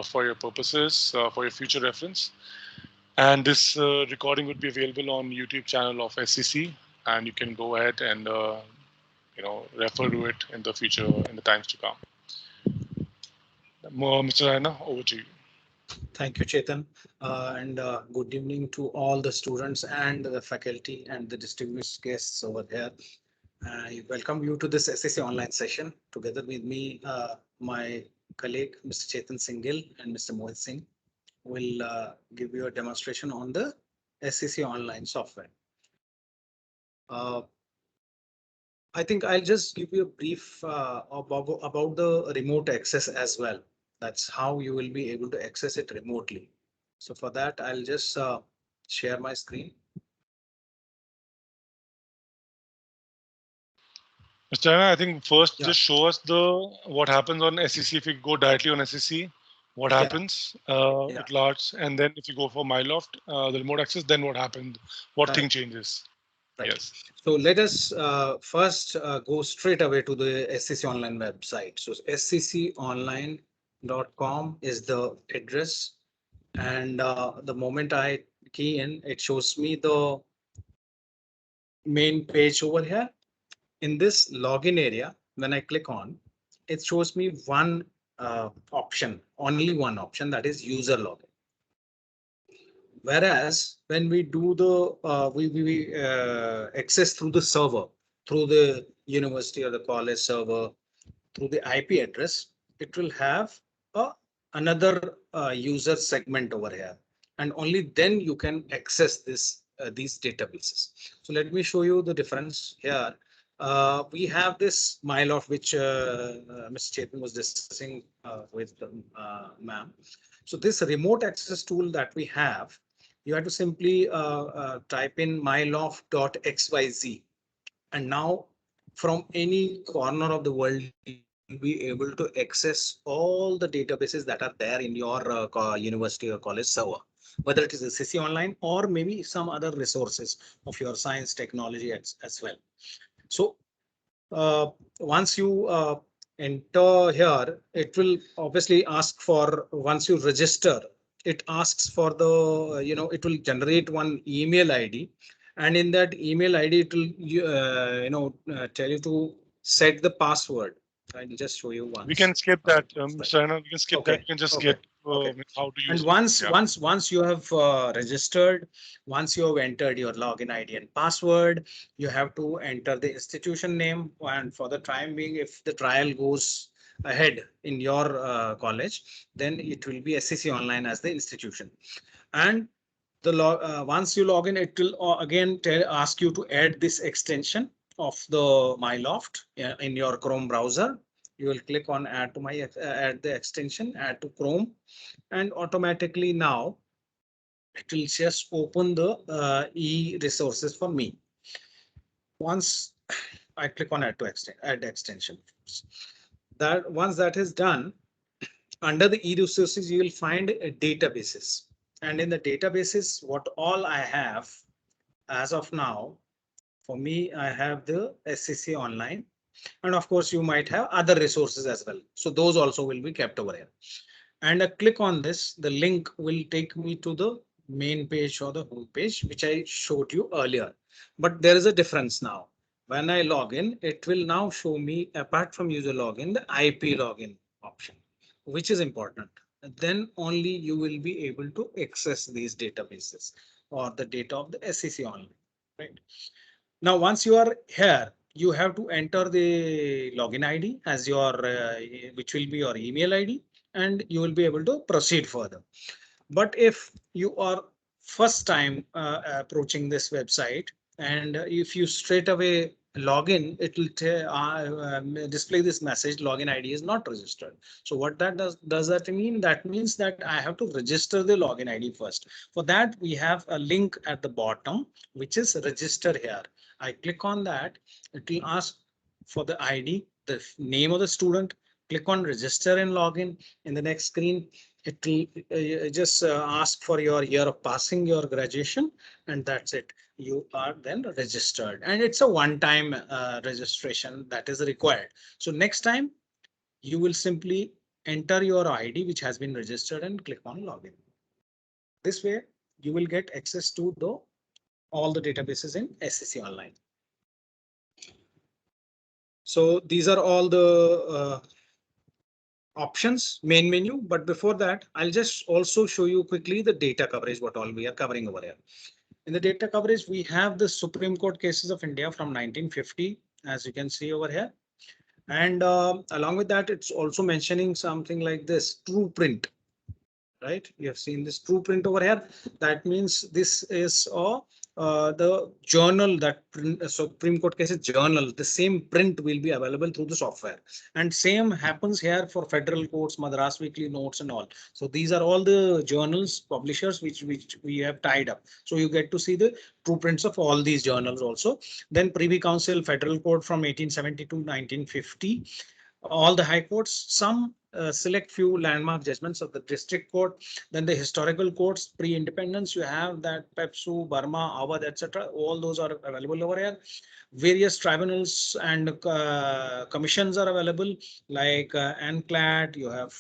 for your purposes, for your future reference. And this recording would be available on YouTube channel of SCC, and you can go ahead and refer to it in the future, in the times to come. Mr. Raina, over to you. Thank you, Chetan. And good evening to all the students and the faculty and the distinguished guests over here. I welcome you to this SSC online session. Together with me, my colleague, Mr. Chetan Singhil and Mr. Mohit Singh will give you a demonstration on the SCC online software. Uh, I think I'll just give you a brief about the remote access as well. That's how you will be able to access it remotely. So for that, I'll just share my screen. Mr. Raina, I think first Yeah, just show us the what happens on SCC. If you go directly on SCC, what yeah, happens yeah. with large, and then if you go for MyLoft, the remote access, then what happened? What thing Correct. changes? Right. Yes. So let us first go straight away to the SCC Online website. So scconline.com is the address. And the moment I key in, it shows me the main page over here. In this login area, when I click on, it shows me one option, only one option, that is user login. Whereas when we do the we access through the server, through the university or the college server, through the IP address, it will have a another user segment over here, and only then you can access these databases. So let me show you the difference here. We have this MyLoft, which Mr. Chetan was discussing with ma'am. So this remote access tool that we have, you have to simply type in myloft.xyz, and now from any corner of the world you'll be able to access all the databases that are there in your university or college server, whether it is a CC online or maybe some other resources of your science technology as well. So once you enter here, it will obviously ask for, once you register, it asks for the, it will generate one email ID. And in that email ID, it will, tell you to set the password. I'll just show you We can once. skip that, Mr. Raina. We can skip that. Okay, We can just okay, get okay. how to And use it. once Yeah. once once you have registered, once you have entered your login ID and password, you have to enter the institution name. And for the time being, if the trial goes ahead in your college, then it will be SCC Online as the institution. And once you log in, it will again ask you to add this extension of the MyLoft in your Chrome browser. You will click on add to my add the extension, add to Chrome, and automatically now it will just open the e-resources for me. Once I click on add extension, that once that is done, under the e-resources, you will find databases. And in the databases, what all I have as of now, for me, I have the SCC online. And of course, you might have other resources as well. So those also will be kept over here. And a click on this, the link will take me to the main page or the home page, which I showed you earlier. But there is a difference now. When I log in, it will now show me, apart from user login, the IP login option, which is important. Then only you will be able to access these databases or the data of the SCC online, right? Now, once you are here, you have to enter the login ID as your, which will be your email ID, and you will be able to proceed further. But if you are first time approaching this website, and if you straight away log in, it will display this message, login ID is not registered. So what that does that mean? That means that I have to register the login ID first. For that, we have a link at the bottom, which is register here. I click on that, it will ask for the ID, the name of the student, click on register and login. In the next screen, it will just ask for your year of passing your graduation, and that's it. You are then registered, and it's a one-time registration that is required. So next time you will simply enter your ID which has been registered and click on login. This way you will get access to the all the databases in SCC Online. So these are all the options, main menu. But before that, I'll just also show you quickly the data coverage, what all we are covering over here. In the data coverage, we have the Supreme Court cases of India from 1950, as you can see over here. And along with that, it's also mentioning something like this true print, right? You have seen this true print over here. That means this is the journal that Supreme Court cases journal. The same print will be available through the software, and same happens here for federal courts, Madras Weekly Notes, and all. So these are all the journals publishers which we have tied up. So you get to see the true prints of all these journals also. Then Privy Council Federal Court from 1870 to 1950. All the high courts, some select few landmark judgments of the district court, then the historical courts pre-independence. You have that Pepsu, Burma, Awadh, etc. All those are available over here. Various tribunals and commissions are available, like NCLAT. You have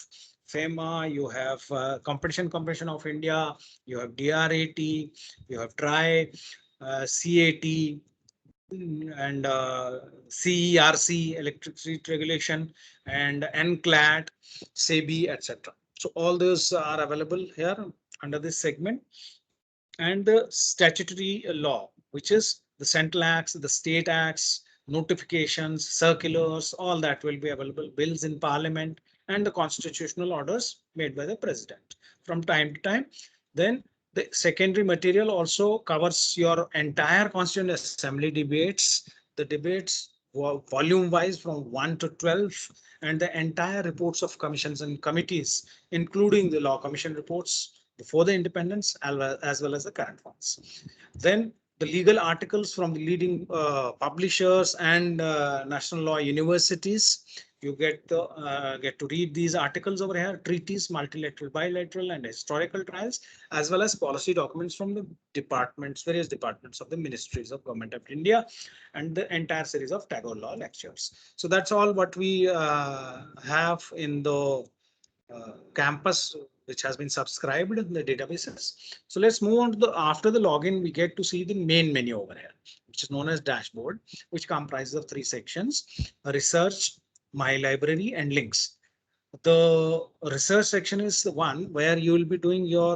FEMA, you have Competition Commission of India, you have DRAT, you have TRI, CAT, and CERC, electricity regulation, and NCLAT, SEBI, etc. So all those are available here under this segment. And the statutory law, which is the central acts, the state acts, notifications, circulars, all that will be available, bills in parliament, and the constitutional orders made by the president from time to time. Then the secondary material also covers your entire Constituent Assembly debates, the debates volume wise from 1 to 12, and the entire reports of commissions and committees, including the law commission reports before the independence as well as the current ones. Then the legal articles from the leading publishers and national law universities. You get to read these articles over here: treaties, multilateral, bilateral, and historical trials, as well as policy documents from the departments, various departments of the ministries of Government of India, and the entire series of Tagore Law lectures. So that's all what we have in the campus, which has been subscribed in the databases. So let's move on to the, after the login, we get to see the main menu over here, which is known as dashboard, which comprises of three sections: research, my library, and links. The research section is the one where you will be doing your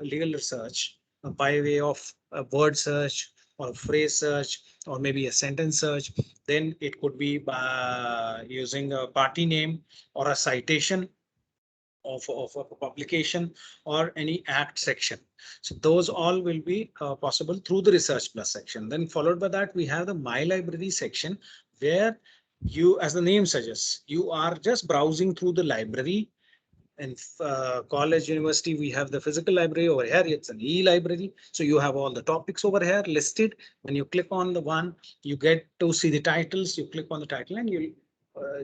legal research by way of a word search or a phrase search or maybe a sentence search. Then it could be by using a party name or a citation of a publication or any act section. So those all will be possible through the research plus section. Then followed by that, we have the my library section, where you, as the name suggests, you are just browsing through the library. In college, university, we have the physical library. Over here it's an e-library, so you have all the topics over here listed. When you click on the one, you get to see the titles. You click on the title and you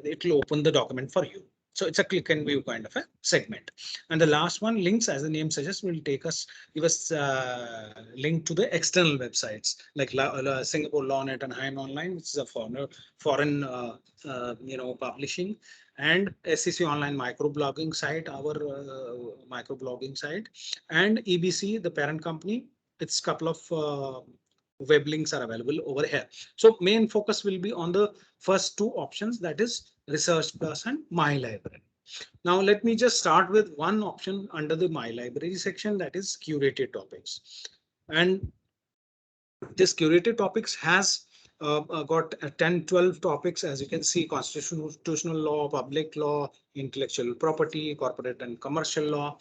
it will open the document for you. So it's a click and view kind of a segment. And the last one, links, as the name suggests, will take us, give us link to the external websites like Singapore LawNet and Hein Online, which is a foreign publishing, and SCC Online microblogging site, our microblogging site, and EBC, the parent company. It's a couple of web links are available over here. So main focus will be on the first two options, that is Research Plus and My Library. Now let me just start with one option under the My Library section, that is curated topics. And this curated topics has got 10-12 topics, as you can see: constitutional law, public law, intellectual property, corporate and commercial law.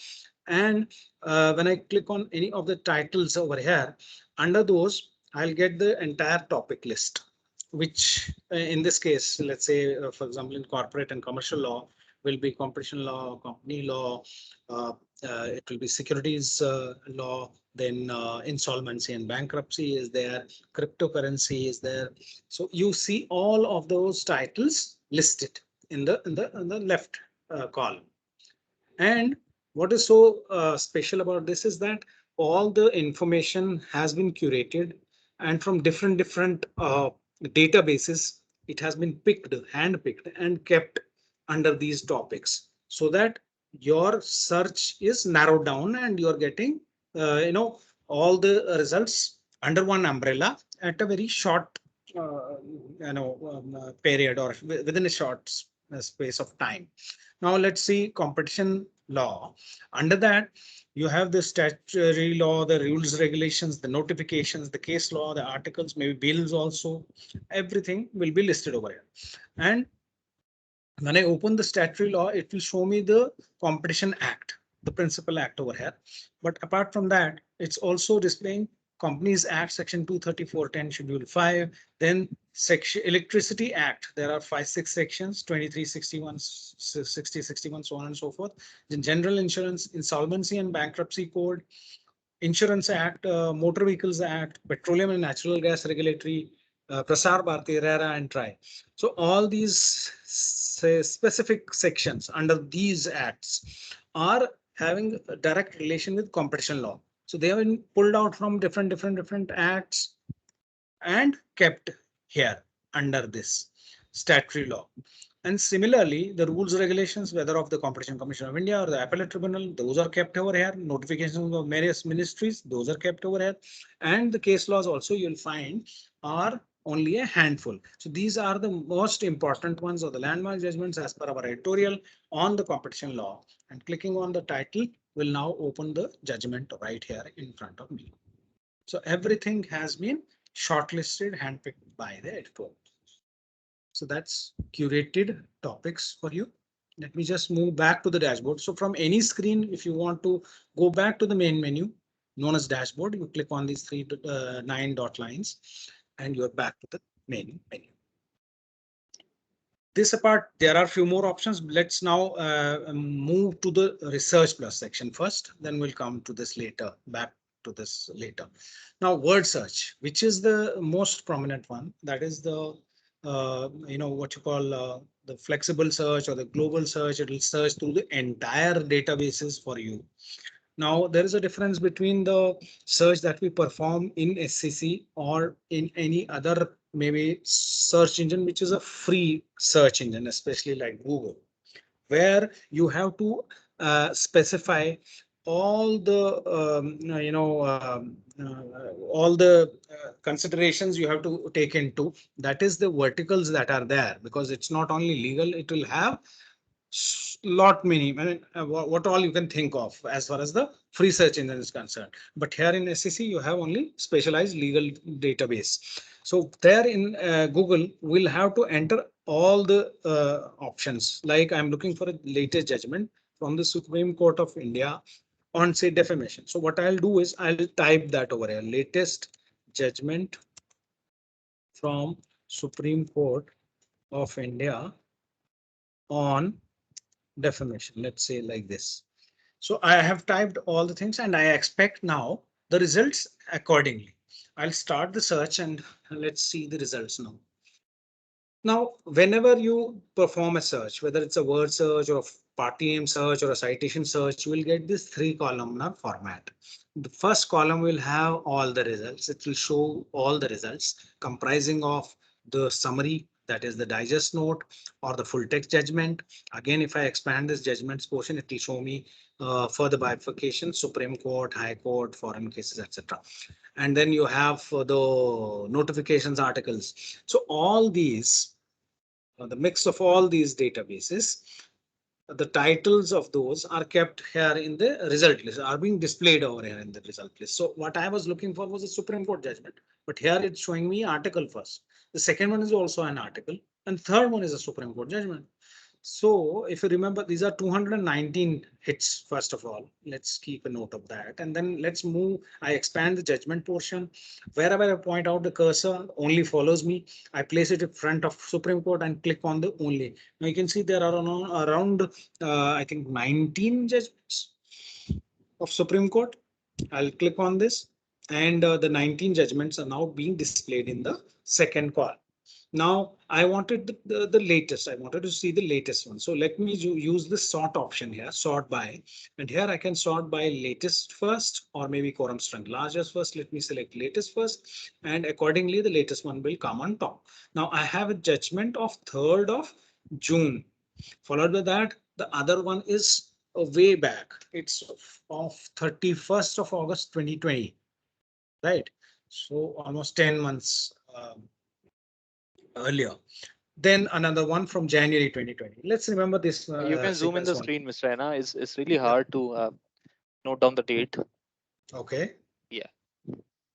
And when I click on any of the titles over here, under those I'll get the entire topic list, which in this case, let's say, for example, in corporate and commercial law will be competition law, company law, it will be securities law, then insolvency and bankruptcy is there, cryptocurrency is there. So you see all of those titles listed in the left column. And what is so special about this is that all the information has been curated, and from different databases, it has been picked, hand picked, and kept under these topics. so that your search is narrowed down and you're getting, all the results under one umbrella at a very short, period, or within a short space of time. Now let's see competition law. Under that, you have the statutory law, the rules, regulations, the notifications, the case law, the articles, maybe bills also. Everything will be listed over here. And when I open the statutory law, it will show me the Competition Act, the principal act over here. But apart from that, it's also displaying Companies Act, Section 23410, Schedule 5, then Section Electricity Act. There are 5, 6 sections, 23, 61, 60, 61, so on and so forth. Then General Insurance, Insolvency and Bankruptcy Code, Insurance Act, Motor Vehicles Act, Petroleum and Natural Gas Regulatory, Prasar Bharati, RERA, and TRI. So all these say, specific sections under these acts are having a direct relation with competition law. So they have been pulled out from different acts and kept here under this statutory law. And similarly, the rules regulations, whether of the Competition Commission of India or the Appellate Tribunal, those are kept over here. Notifications of various ministries, those are kept over here. And the case laws also you'll find are only a handful. So these are the most important ones, or the landmark judgments as per our editorial on the competition law. And clicking on the title will now open the judgment right here in front of me. So everything has been shortlisted, handpicked by the editorial. So that's curated topics for you. Let me just move back to the dashboard. So from any screen, if you want to go back to the main menu known as dashboard, you click on these 9 dot lines and you're back to the main menu. This apart, there are a few more options. Let's now move to the research plus section first, then we'll come to this later, back to this later. Now word search, which is the most prominent one, that is the what you call the flexible search or the global search. It will search through the entire databases for you. Now there is a difference between the search that we perform in SCC or in any other maybe search engine, which is a free search engine, especially like Google, where you have to specify all the all the considerations you have to take into, that is the verticals that are there, because it's not only legal, it will have lot many, I mean, what all you can think of as far as the free search engine is concerned. But here in SCC, you have only specialized legal database. So there in Google, we'll have to enter all the options. Like I'm looking for a latest judgment from the Supreme Court of India on, say, defamation. So what I'll do is I'll type that over here, latest judgment from Supreme Court of India on defamation. Let's say like this. So I have typed all the things and I expect now the results accordingly. I'll start the search and let's see the results now. Now, whenever you perform a search, whether it's a word search or a party name search or a citation search, you will get this 3-columnar format. The first column will have all the results. It will show all the results comprising of the summary, that is the digest note, or the full text judgment. Again, if I expand this judgments portion, it will show me further bifurcation, Supreme Court, High Court, foreign cases, etc. And then you have the notifications articles. So all these, the mix of all these databases, the titles of those are kept here in the result list, are being displayed over here in the result list. So what I was looking for was a Supreme Court judgment, but here it's showing me article first. The second one is also an article, and third one is a Supreme Court judgment. So if you remember, these are 219 hits. First of all, let's keep a note of that. And then let's move. I expand the judgment portion. Wherever I point out the cursor only follows me, I place it in front of Supreme Court and click on the only. Now you can see there are around I think 19 judgments of Supreme Court. I'll click on this, and the 19 judgments are now being displayed in the second column. Now I wanted the latest. I wanted to see the latest one. So let me use the sort option here, sort by, and here I can sort by latest first, or maybe quorum strength largest first. Let me select latest first, and accordingly the latest one will come on top. Now I have a judgment of 3rd of June Followed by that, the other one is way back. It's of 31st of August 2020, right? So almost 10 months earlier. Then another one from January 2020. Let's remember this You can zoom in sequence the one. screen, Mr. Anna. It's really Yeah. hard to note down the date. Okay. Yeah.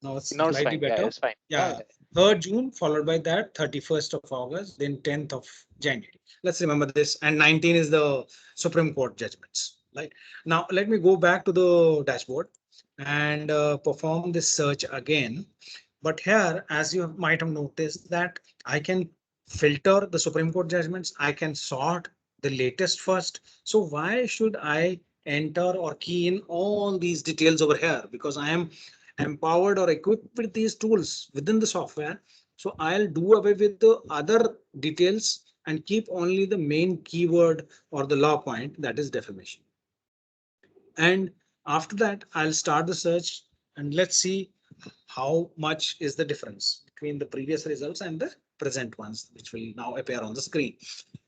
Now it's Now it's slightly fine. Yeah, better. it's fine. Yeah, Yeah. yeah. 3rd June, followed by that 31st of August, then 10th of January. Let's remember this. And 19 is the Supreme Court judgments. Right. Now let me go back to the dashboard and perform this search again. But here, as you might have noticed, that I can filter the Supreme Court judgments. I can sort the latest first. So why should I enter or key in all these details over here? Because I am empowered or equipped with these tools within the software. So I'll do away with the other details and keep only the main keyword or the law point, that is defamation. And after that, I'll start the search and let's see how much is the difference between the previous results and the present ones, which will now appear on the screen.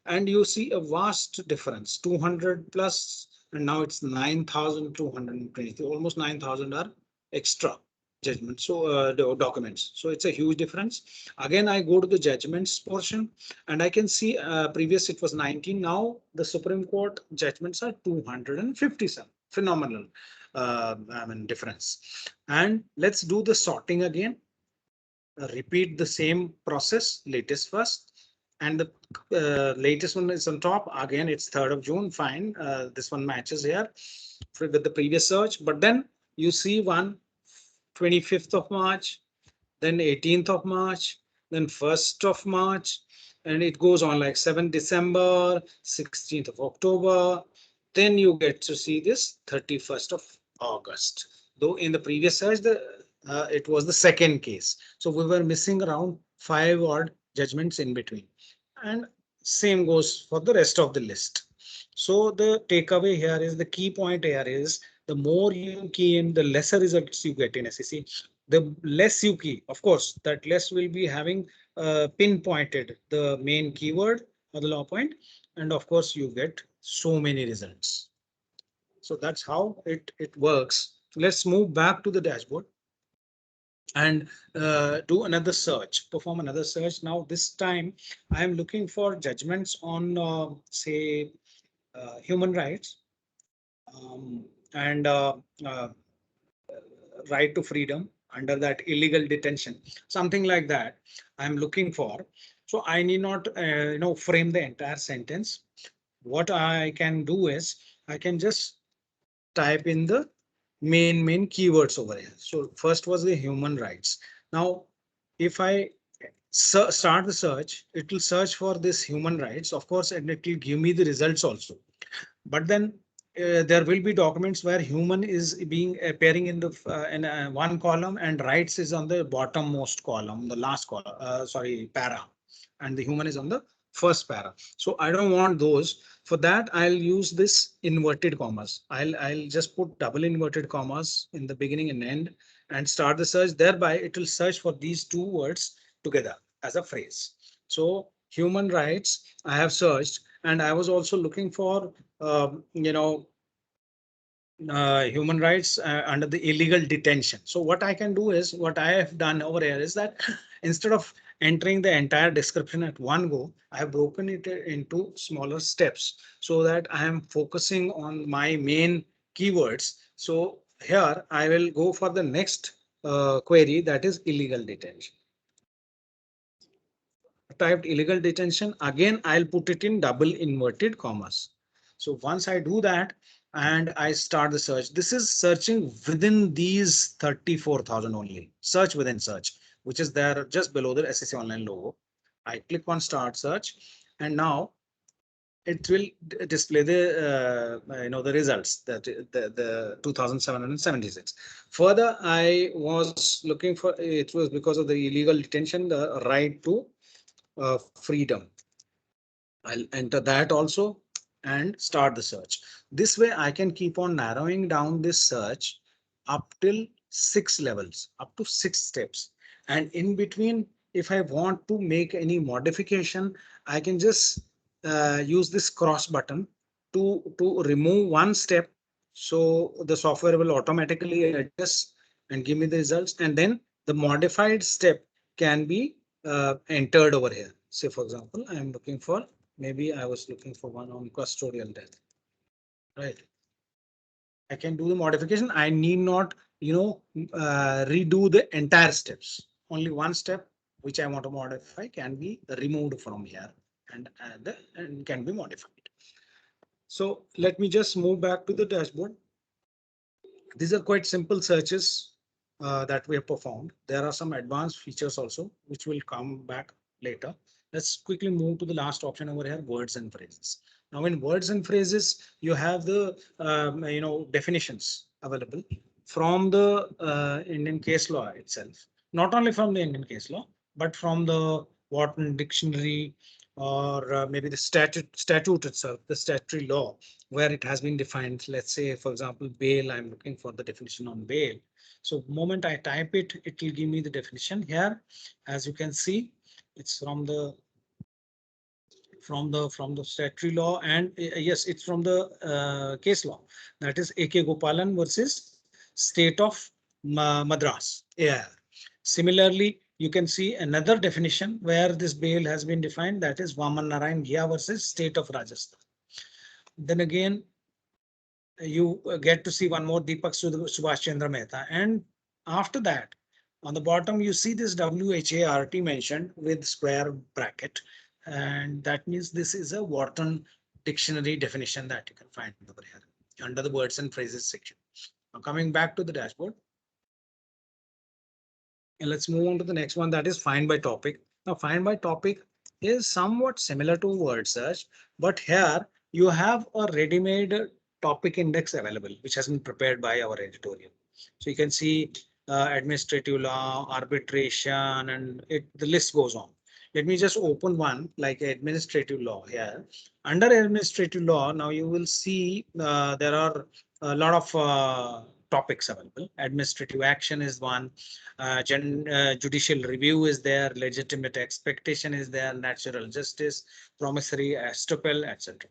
And you see a vast difference, 200 plus, and now it's 9,220, almost 9,000 are extra judgments, so the documents. So it's a huge difference. Again, I go to the judgments portion and I can see previous it was 19. Now the Supreme Court judgments are 257. Phenomenal, I mean, difference. And let's do the sorting again. Repeat the same process, latest first, and the latest one is on top. Again, it's 3rd of June. Fine. This one matches here with the previous search. But then you see one 25th of March, then 18th of March, then 1st of March, and it goes on like 7th December, 16th of October. Then you get to see this 31st of August. Though in the previous search, it was the second case. So we were missing around 5 odd judgments in between. And same goes for the rest of the list. So the takeaway here is the key point here is the more you key in, the lesser results you get in SEC. The less you key, of course, that less will be having pinpointed the main keyword or the law point, and of course you get so many results. So that's how it works. Let's move back to the dashboard and do another search, perform another search. Now this time I am looking for judgments on say human rights, um, and uh, right to freedom under that illegal detention, something like that I'm looking for. So I need not frame the entire sentence. What I can do is I can just type in the main keywords over here. So first was the human rights. Now if I start the search, it will search for this human rights, of course, and it will give me the results also. But then there will be documents where human is being appearing in the one column and rights is on the bottommost column, the last column, sorry, para, and the human is on the first para. So I don't want those. For that, I'll use this inverted commas. I'll just put double inverted commas in the beginning and end and start the search. Thereby, it will search for these two words together as a phrase. So human rights, I have searched, and I was also looking for human rights under the illegal detention. So what I can do is, what I have done over here is that instead of entering the entire description at one go, I have broken it into smaller steps so that I am focusing on my main keywords. So here I will go for the next query, that is illegal detention. Typed illegal detention, again I'll put it in double inverted commas. So once I do that and I start the search, this is searching within these 34,000 only. Search within search, which is there just below the SSC Online logo. I click on start search, and now it will display the the results, that the 2,776. Further, I was looking for, it was because of the illegal detention, the right to freedom. I'll enter that also and start the search. This way I can keep on narrowing down this search up till 6 levels, up to 6 steps. And in between, if I want to make any modification, I can just use this cross button to remove one step. So the software will automatically adjust and give me the results. And then the modified step can be entered over here. Say, for example, I am looking for, maybe I was looking for one on custodial death, right? I can do the modification. I need not, redo the entire steps. Only one step which I want to modify can be removed from here and can be modified. So let me just move back to the dashboard. These are quite simple searches that we have performed. There are some advanced features also, which will come back later. Let's quickly move to the last option over here, words and phrases. Now in words and phrases, you have the definitions available from the Indian case law itself. Not only from the Indian case law, but from the Wharton dictionary, or maybe the statute itself, the statutory law, where it has been defined. Let's say, for example, bail. I'm looking for the definition on bail. So moment I type it, it will give me the definition here. As you can see, it's from the statutory law, and yes, it's from the case law. That is AK Gopalan versus State of Madras. Yeah. Similarly, you can see another definition where this bail has been defined. That is Vaman Narayan Ghia versus State of Rajasthan. Then again, you get to see one more Deepak Subhash Chandra Mehta. And after that, on the bottom, you see this WHART mentioned with square bracket. And that means this is a Wharton dictionary definition that you can find over here under the words and phrases section. Now coming back to the dashboard. And let's move on to the next one, that is find by topic. Now find by topic is somewhat similar to word search, but here you have a ready-made topic index available, which has been prepared by our editorial. So you can see administrative law, arbitration, and the list goes on. Let me just open one like administrative law here. Under administrative law, now you will see there are a lot of topics available. Administrative action is one, judicial review is there, legitimate expectation is there, natural justice, promissory estoppel, etc.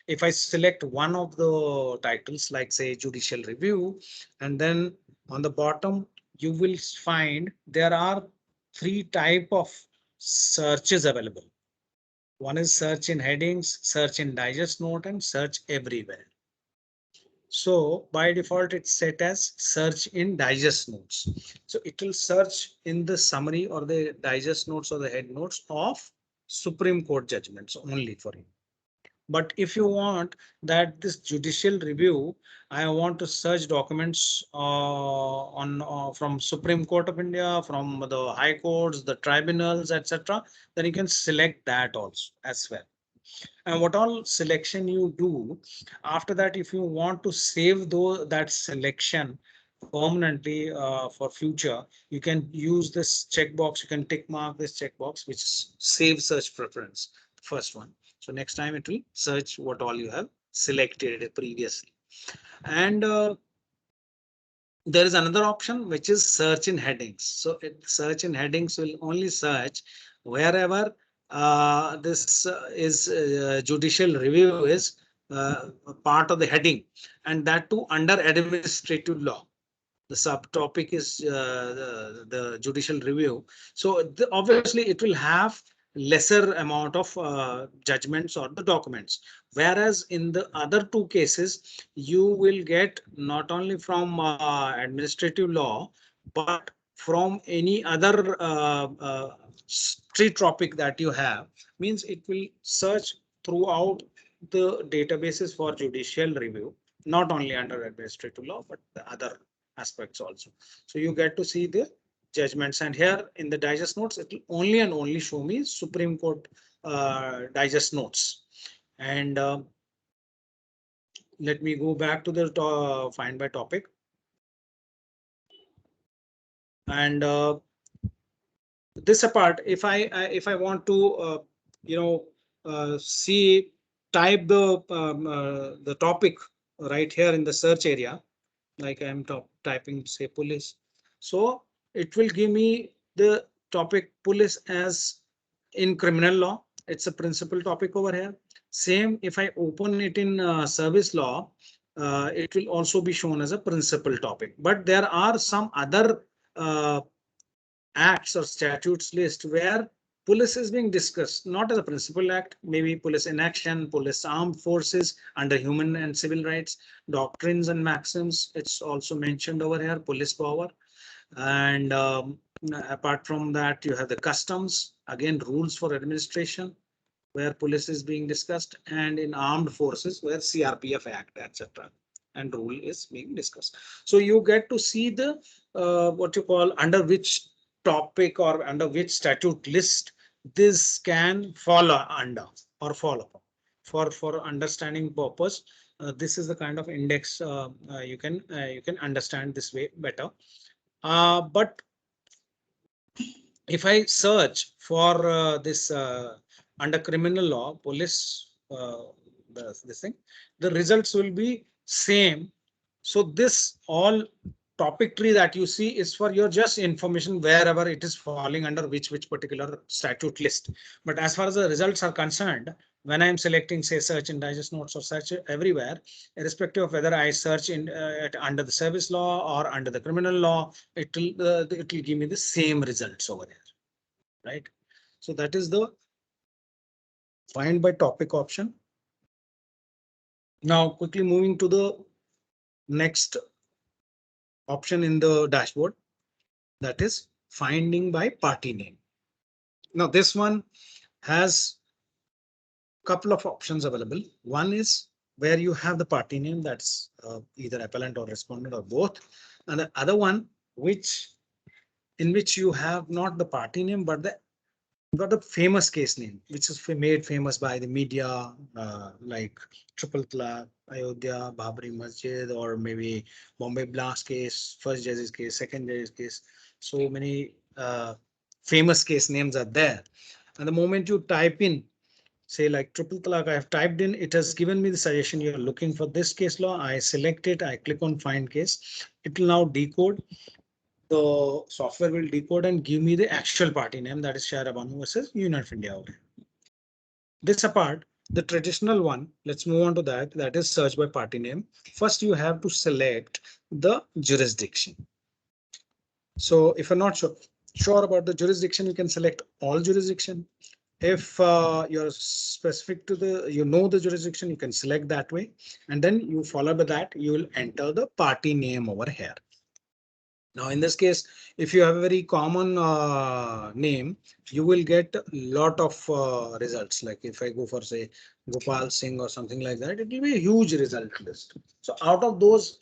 If I select one of the titles, like say judicial review, and then on the bottom, you will find there are three type of searches available. One is search in headings, search in digest note, and search everywhere. So by default, it's set as search in digest notes. So it will search in the summary or the digest notes or the head notes of Supreme Court judgments only for you. But if you want that this judicial review, I want to search documents on from Supreme Court of India, from the high courts, the tribunals, etc., then you can select that also as well. And what all selection you do after that, if you want to save that selection permanently for future, you can use this checkbox. You can tick mark this checkbox, which is save search preference, first one. So next time it will search what all you have selected previously. And there is another option, which is search in headings. So search in headings will only search wherever this is judicial review is part of the heading, and that too under administrative law. The subtopic is the judicial review. So obviously it will have lesser amount of judgments or the documents. Whereas in the other two cases, you will get not only from administrative law, but from any other street topic that you have. Means it will search throughout the databases for judicial review, not only under administrative law, but the other aspects also. So you get to see the judgments, and here in the digest notes, it will only and only show me Supreme Court digest notes. And let me go back to the find by topic. And this apart, if I want to see type the topic right here in the search area, like I'm typing say police. So it will give me the topic police as in criminal law. It's a principal topic over here. Same, if I open it in service law, it will also be shown as a principal topic. But there are some other uh, acts or statutes list where police is being discussed, not as a principal act, maybe police in action, police armed forces under human and civil rights, doctrines and maxims. It's also mentioned over here, police power. And apart from that, you have the customs, again, rules for administration, where police is being discussed, and in armed forces where CRPF Act, etc. and rule is being discussed. So you get to see the what you call under which topic or under which statute list this can follow under or follow for understanding purpose. This is the kind of index you can understand this way better. But if I search for this under criminal law, police, this thing, the results will be same. So this all topic tree that you see is for your just information wherever it is falling under which particular statute list. But as far as the results are concerned, when I am selecting say search in digest notes or search everywhere, irrespective of whether I search in under the service law or under the criminal law, it will give me the same results over there, right? So that is the find by topic option. Now quickly moving to the next option in the dashboard, that is finding by party name. Now this one has a couple of options available. One is where you have the party name, that's either appellant or respondent or both. And the other one, which in which you have not the party name, but the famous case name, which is made famous by the media, like Triple Talaq, Ayodhya, Babri Masjid, or maybe Bombay Blast case, first judge's case, second judge's case. So many famous case names are there. And the moment you type in, say like Triple Talaq, I have typed in, it has given me the suggestion you're looking for this case law. I select it, I click on find case. It will now decode. The software will decode and give me the actual party name, that is Shah Rabanu versus Union of India. This apart, the traditional one, let's move on to that. That is search by party name. First, you have to select the jurisdiction. So if you're not sure about the jurisdiction, you can select all jurisdiction. If you're specific to the jurisdiction, you can select that way. And then you follow by that, you will enter the party name over here. Now, in this case, if you have a very common name, you will get a lot of results. Like if I go for say Gopal Singh or something like that, it will be a huge result list. So out of those,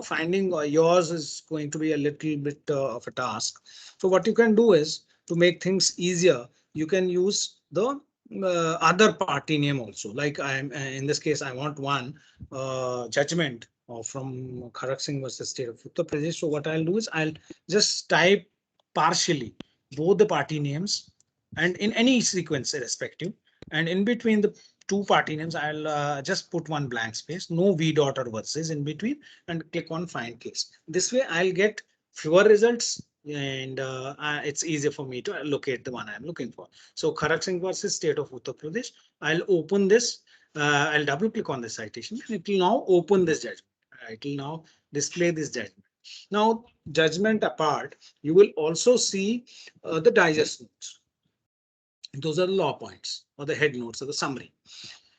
finding yours is going to be a little bit of a task. So what you can do is to make things easier, you can use the other party name also. Like I'm in this case, I want one judgment from Kharak Singh versus state of Uttar Pradesh. So what I'll do is I'll just type partially both the party names and in any sequence irrespective. And in between the two party names, I'll just put one blank space, no V dot or verses in between, and click on find case. This way I'll get fewer results and it's easier for me to locate the one I'm looking for. So Kharak Singh versus state of Uttar Pradesh. I'll open this. I'll double click on the citation and it will now open this judgment. It will now display this judgment. Now, judgment apart, you will also see the digest notes. Those are the law points or the head notes or the summary.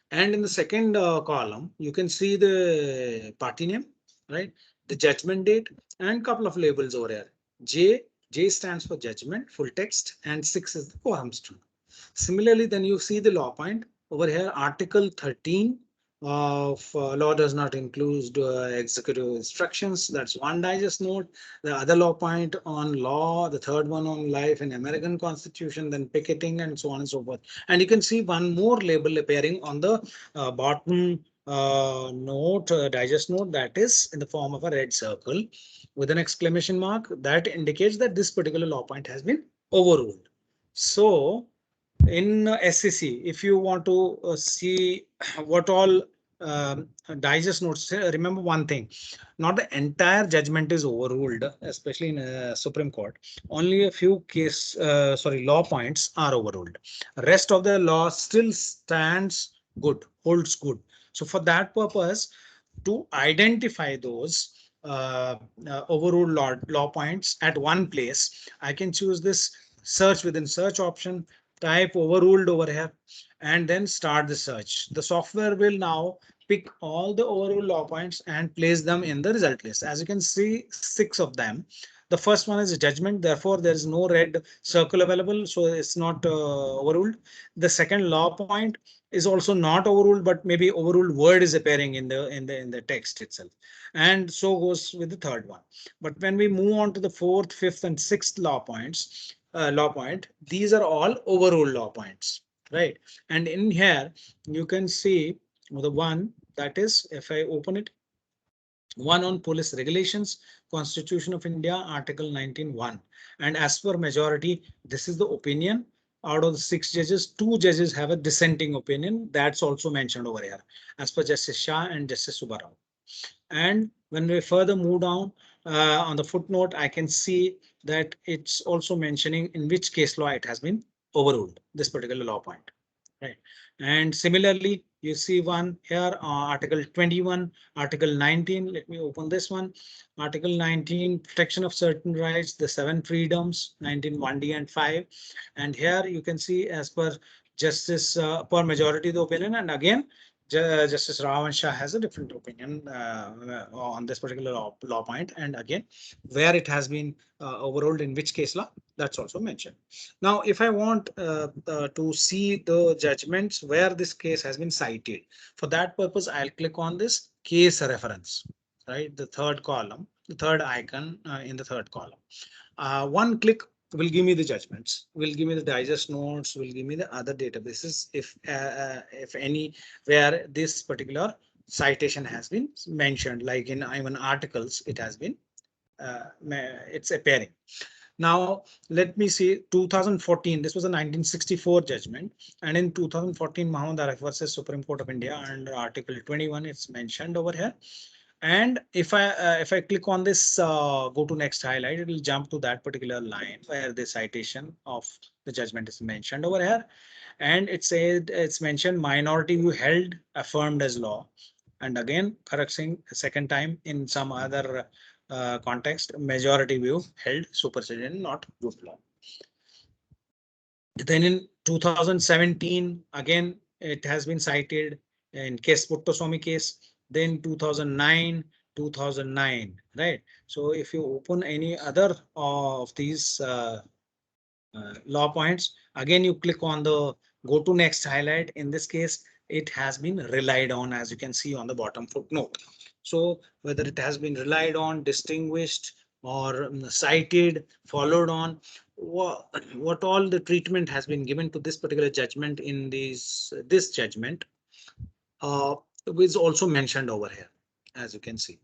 And in the second column, you can see the party name, right? The judgment date and couple of labels over here. J stands for judgment, full text, and 6 is the quorum string. Similarly, then you see the law point over here, Article 13 of law does not include executive instructions. That's one digest note. The other law point on law, the third one on life in American Constitution, then picketing and so on and so forth. And you can see one more label appearing on the bottom digest note, that is in the form of a red circle with an exclamation mark that indicates that this particular law point has been overruled. So in SCC, if you want to see what all digest notes, remember one thing, not the entire judgment is overruled, especially in Supreme Court. Only a few law points are overruled. Rest of the law still stands good, holds good. So for that purpose, to identify those overruled law points at one place, I can choose this search within search option, type overruled over here, and then start the search. The software will now pick all the overruled law points and place them in the result list. As you can see, 6 of them. The first one is a judgment, therefore there is no red circle available, so it's not overruled. The second law point is also not overruled, but maybe overruled word is appearing in the text itself, and so goes with the third one. But when we move on to the fourth, fifth, and sixth law point, these are all overruled law points, right? And in here you can see the one that is, if I open it, one on police regulations, Constitution of India, Article 19(1). And as per majority, this is the opinion. Out of the 6 judges, 2 judges have a dissenting opinion. That's also mentioned over here, as per Justice Shah and Justice Subbarao. And when we further move down on the footnote, I can see that it's also mentioning in which case law it has been overruled, this particular law point. Right. And similarly, you see one here, Article 21, Article 19. Let me open this one. Article 19, protection of certain rights, the 7 freedoms, 19(1)(d) and 5. And here you can see, as per Justice per majority the opinion, and again Justice Rao and Shah has a different opinion on this particular law point, and again where it has been overruled in which case law, that's also mentioned. Now, if I want to see the judgments where this case has been cited, for that purpose, I'll click on this case reference, right? The third column, the third icon in the third column. One click will give me the judgments, will give me the digest notes, will give me the other databases, if any, where this particular citation has been mentioned, like in even articles, it has been it's appearing. Now, let me see 2014. This was a 1964 judgment, and in 2014, Mahmood Arif versus Supreme Court of India, under Article 21, it's mentioned over here. And if I click on this go to next highlight, it will jump to that particular line where the citation of the judgment is mentioned over here. And it said it's mentioned minority view held affirmed as law. And again, correcting a second time in some other context, majority view held superseded, not good law. Then in 2017, again, it has been cited in case Puttoswamy case. Then 2009, 2009, right? So if you open any other of these law points, again, you click on the go to next highlight. In this case, it has been relied on, as you can see on the bottom footnote. So whether it has been relied on, distinguished, or cited, followed on, what all the treatment has been given to this particular judgment in this judgment is also mentioned over here, as you can see.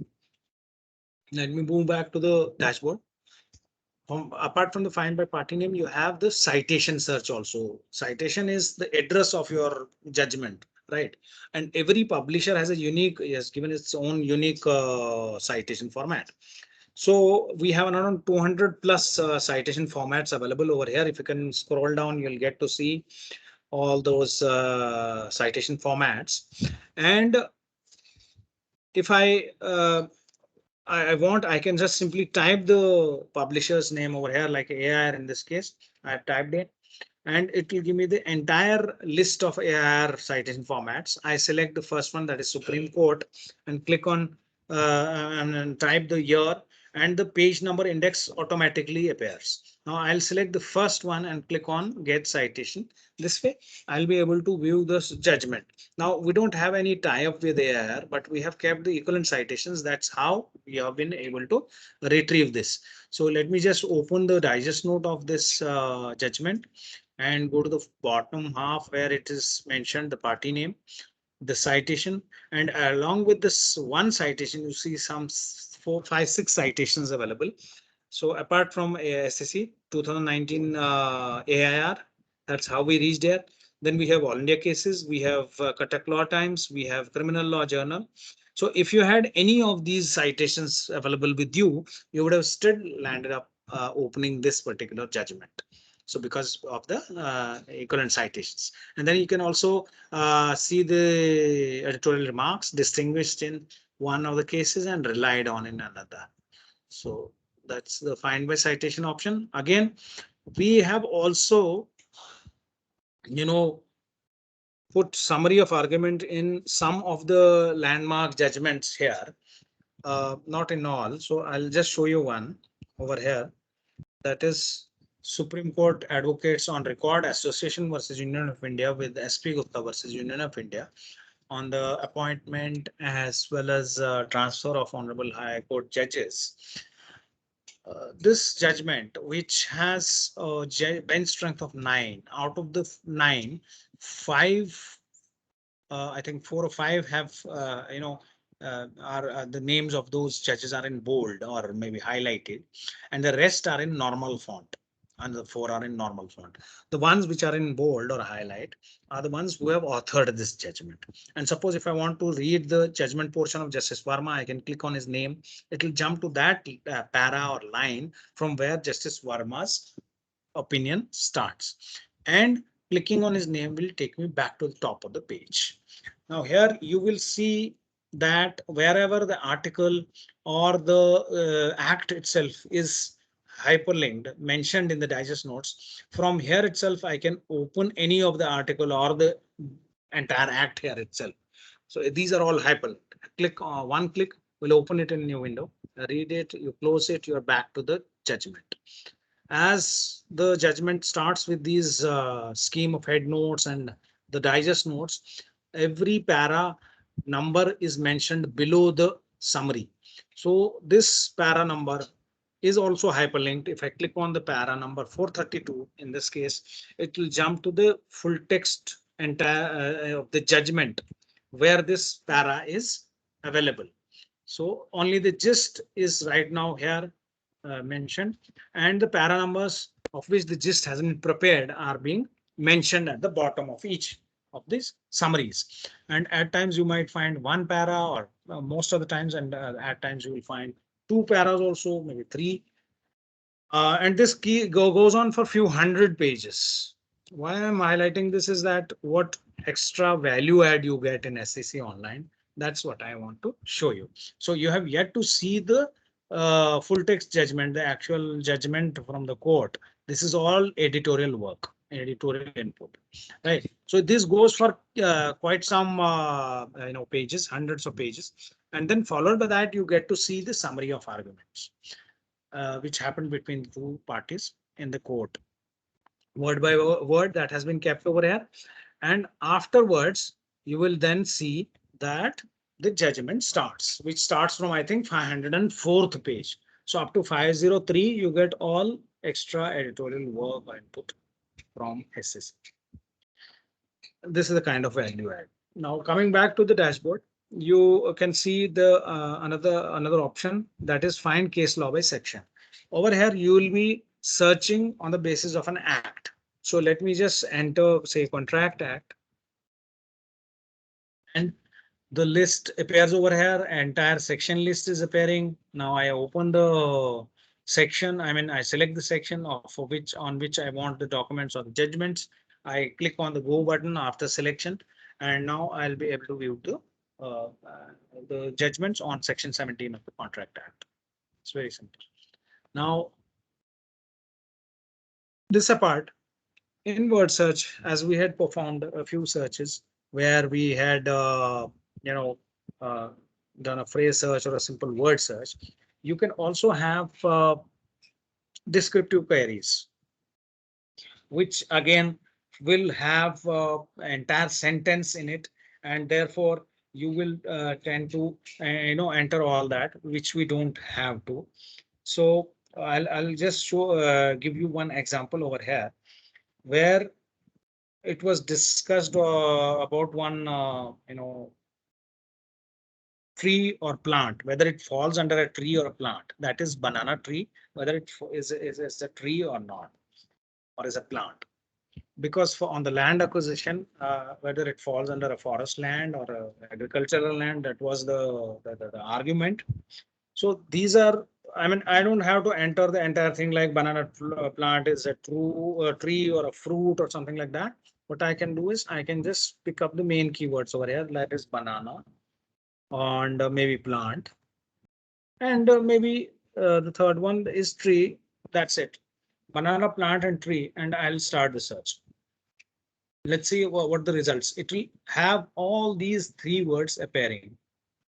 Let me move back to the dashboard. Apart from the find by party name, you have the citation search also. Citation is the address of your judgment, right? And every publisher has a unique, has given its own unique citation format. So we have around 200 plus citation formats available over here. If you can scroll down, you'll get to see all those citation formats. And if I can just simply type the publisher's name over here, like AIR in this case. I've typed it, and it will give me the entire list of AIR citation formats. I select the first one, that is Supreme Court, and click on and type the year, and the page number index automatically appears. Now I'll select the first one and click on get citation. This way I'll be able to view this judgment. Now we don't have any tie-up with AIR, but we have kept the equivalent citations. That's how we have been able to retrieve this. So let me just open the digest note of this judgment and go to the bottom half where it is mentioned the party name, the citation, and along with this one citation, you see some 4, 5, 6 citations available. So apart from SSC 2019 AIR, that's how we reached there. Then we have all India cases, we have Katak Law Times, we have Criminal Law Journal. So if you had any of these citations available with you, you would have still landed up opening this particular judgment. So because of the equivalent citations, and then you can also see the editorial remarks distinguished in one of the cases and relied on in another. So that's the find by citation option. Again, we have also, you know, put summary of argument in some of the landmark judgments here, not in all. So I'll just show you one over here. That is Supreme Court Advocates on Record Association versus Union of India with SP Gupta versus Union of India on the appointment as well as transfer of Honorable High Court judges. This judgment, which has a bench strength of 9, out of the 9, 5, I think 4 or 5 have, are the names of those judges are in bold or maybe highlighted, and the rest are in normal font. And the 4 are in normal font. The ones which are in bold or highlight are the ones who have authored this judgment. And suppose if I want to read the judgment portion of Justice Verma, I can click on his name. It will jump to that para or line from where Justice Verma's opinion starts. And clicking on his name will take me back to the top of the page. Now here you will see that wherever the article or the act itself is hyperlinked, mentioned in the digest notes, from here itself I can open any of the article or the entire act here itself. So these are all hyperlinked. Click on one click will open it in a new window. Read it, you close it, you're back to the judgment. As the judgment starts with these scheme of head notes and the digest notes, every para number is mentioned below the summary. So this para number is also hyperlinked. If I click on the para number 432, in this case, it will jump to the full text entire of the judgment where this para is available. So only the gist is right now here mentioned, and the para numbers of which the gist has been prepared are being mentioned at the bottom of each of these summaries. And at times you might find one para, or most of the times, and at times you will find 2 paras also, maybe 3. And this key goes on for few hundred pages. Why I'm highlighting this is that what extra value add you get in SEC Online. That's what I want to show you. So you have yet to see the full text judgment, the actual judgment from the court. This is all editorial work, editorial input, right? So this goes for quite some pages, hundreds of pages, and then followed by that you get to see the summary of arguments which happened between the two parties in the court, word by word, that has been kept over here. And afterwards, you will then see that the judgment starts, which starts from, I think, 504th page. So up to 503, you get all extra editorial work or input from SSC. This is the kind of value add. Now coming back to the dashboard, you can see the another option, that is find case law by section. Over here, you will be searching on the basis of an act. So let me just enter, say, Contract Act, and the list appears over here. Entire section list is appearing. Now I open the section. I select the section for which on which I want the documents or the judgments. I click on the go button after selection, and now I'll be able to view the judgments on section 17 of the Contract Act. It's very simple. Now, this apart, in word search, as we had performed a few searches where we had done a phrase search or a simple word search, you can also have descriptive queries, which again will have entire sentence in it, and therefore you will tend to enter all that, which we don't have to. So I'll just give you one example over here where it was discussed about one tree or plant, whether it falls under a tree or a plant, that is banana tree, whether it is a tree or not, or is a plant. Because for on the land acquisition, whether it falls under a forest land or a agricultural land, that was the argument. So these are I mean, I don't have to enter the entire thing like banana plant is a true tree or a fruit or something like that. What I can do is I can just pick up the main keywords over here, that is banana and maybe plant. And maybe the third one is tree. That's it. Banana, plant, and tree. And I'll start the search. Let's see what the results. It will have all these three words appearing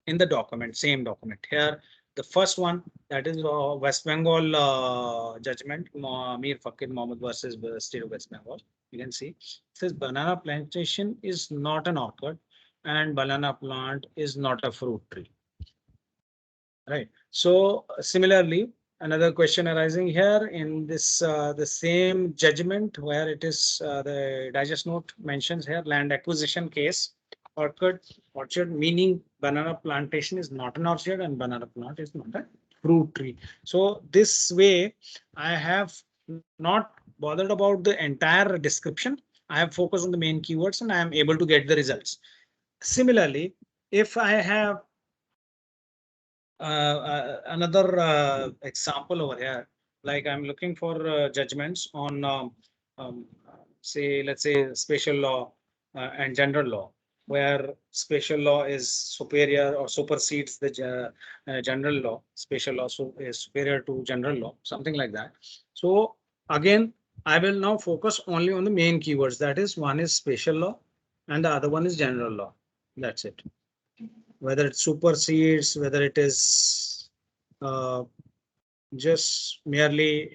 in the document, same document. Here, the first one, that is West Bengal judgment, Mir Fakir Mohammed versus the state of West Bengal. You can see it says banana plantation is not an orchard and banana plant is not a fruit tree. Right. So similarly, another question arising here in this the same judgment where it is the digest note mentions here land acquisition case orchard meaning banana plantation is not an orchard and banana plant is not a fruit tree. So this way I have not bothered about the entire description. I have focused on the main keywords and I am able to get the results. Similarly, if I have another example over here, like I'm looking for judgments on, say, let's say, spatial law and general law, where spatial law is superior or supersedes the general law. Spatial law is superior to general law, something like that. So again, I will now focus only on the main keywords. That is, one is spatial law, and the other one is general law. That's it. Whether it supersedes, whether it is uh, just merely,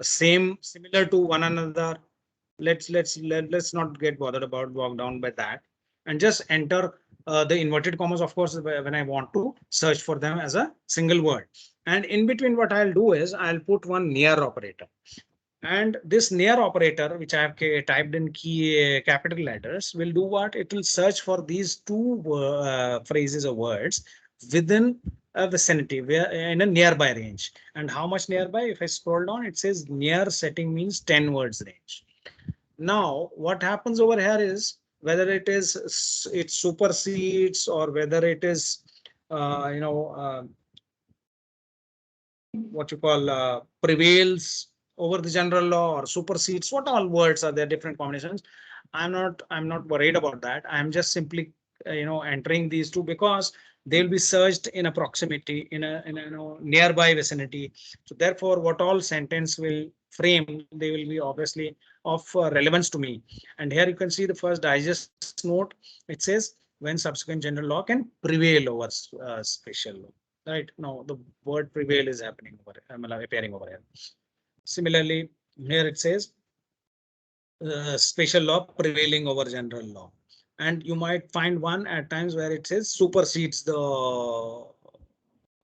same, similar to one another. Let's not get bothered about bogged down by that, and just enter the inverted commas, of course, when I want to search for them as a single word. And in between, what I'll do is I'll put one near operator. And this near operator, which I have typed in key capital letters, will do what? It will search for these two phrases or words within a vicinity, where in a nearby range. And how much nearby? If I scroll down, it says near setting means 10 words range. Now, what happens over here is whether it supersedes or whether it is, what you call prevails over the general law or supersedes, what all words are there, different combinations. I'm not worried about that. I'm just simply entering these two because they'll be searched in a proximity, in a nearby vicinity. So therefore what all sentence will frame, they will be obviously of relevance to me. And here you can see the first digest note. It says when subsequent general law can prevail over special law. Right now, the word prevail is happening over appearing over here. Similarly, here it says special law prevailing over general law, and you might find one at times where it says supersedes the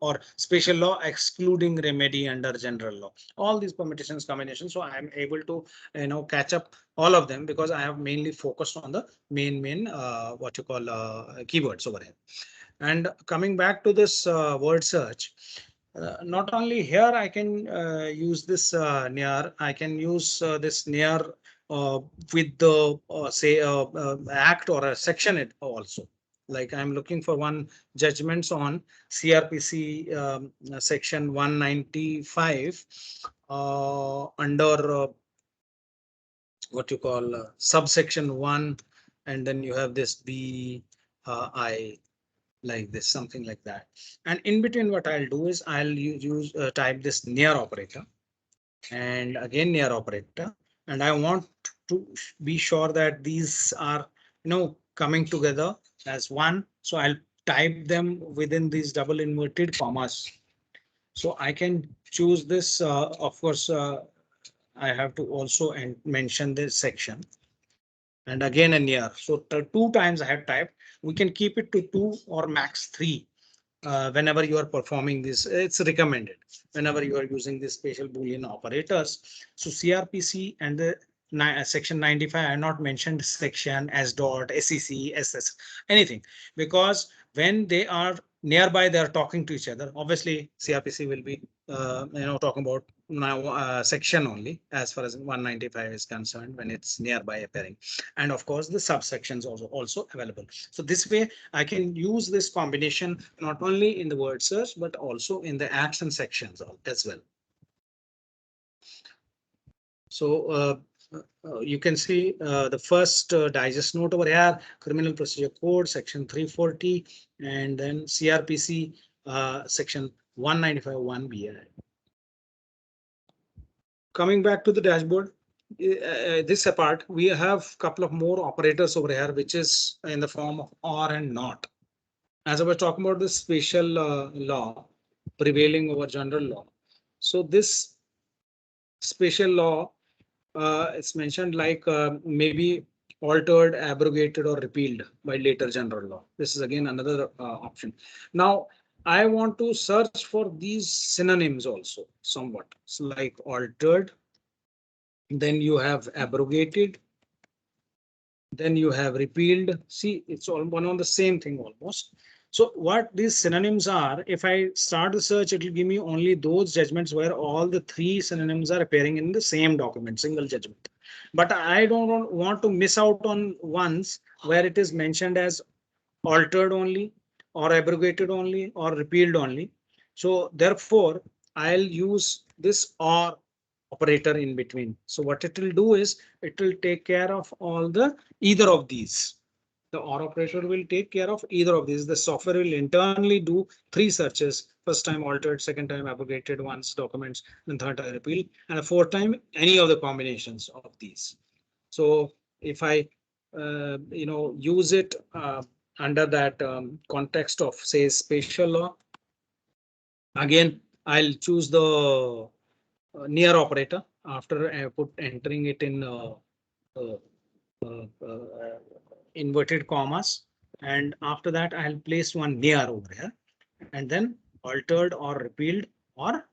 or special law excluding remedy under general law. All these permutations, combinations. So I am able to catch up all of them because I have mainly focused on the main what you call keywords over here. And coming back to this word search, not only here I can use this near, I can use this near with the say act or a section it also. Like I'm looking for one judgments on CRPC section 195 under what you call subsection 1, and then you have this I, like this, something like that. And in between, what I'll do is I'll use type this near operator and again near operator. And I want to be sure that these are, coming together as one. So I'll type them within these double inverted commas. So I can choose this, of course, I have to also mention this section. And again a near. So two times I have typed. We can keep it to 2 or max 3 whenever you are performing this. It's recommended whenever you are using these spatial Boolean operators. So CRPC and the section 95, I have not mentioned section S dot, SEC, SS, anything, because when they are nearby, they are talking to each other. Obviously, CRPC will be talking about now section only as far as 195 is concerned when it's nearby appearing, and of course the subsections also available. So this way I can use this combination not only in the word search but also in the action sections as well. So you can see the first digest note over here, criminal procedure code section 340, and then CRPC section 195 1BI. Coming back to the dashboard, this apart, we have couple of more operators over here, which is in the form of or and not. As I was talking about the special law prevailing over general law. So this special law, it's mentioned like maybe altered, abrogated, or repealed by later general law. This is again another option. Now, I want to search for these synonyms also somewhat. So like altered, then you have abrogated, then you have repealed. See, it's all one on the same thing almost. So what these synonyms are, if I start the search, it will give me only those judgments where all the three synonyms are appearing in the same document, single judgment. But I don't want to miss out on ones where it is mentioned as altered only, or abrogated only, or repealed only. So therefore, I'll use this or operator in between. So what it will do is it will take care of all the either of these. The or operator will take care of either of these. The software will internally do three searches: first time altered, second time abrogated, once documents, then third time repeal, and a fourth time any of the combinations of these. So if I use it under that context of say spatial law, again I'll choose the near operator after I put entering it in uh, inverted commas, and after that I'll place one near over here, and then altered or repealed or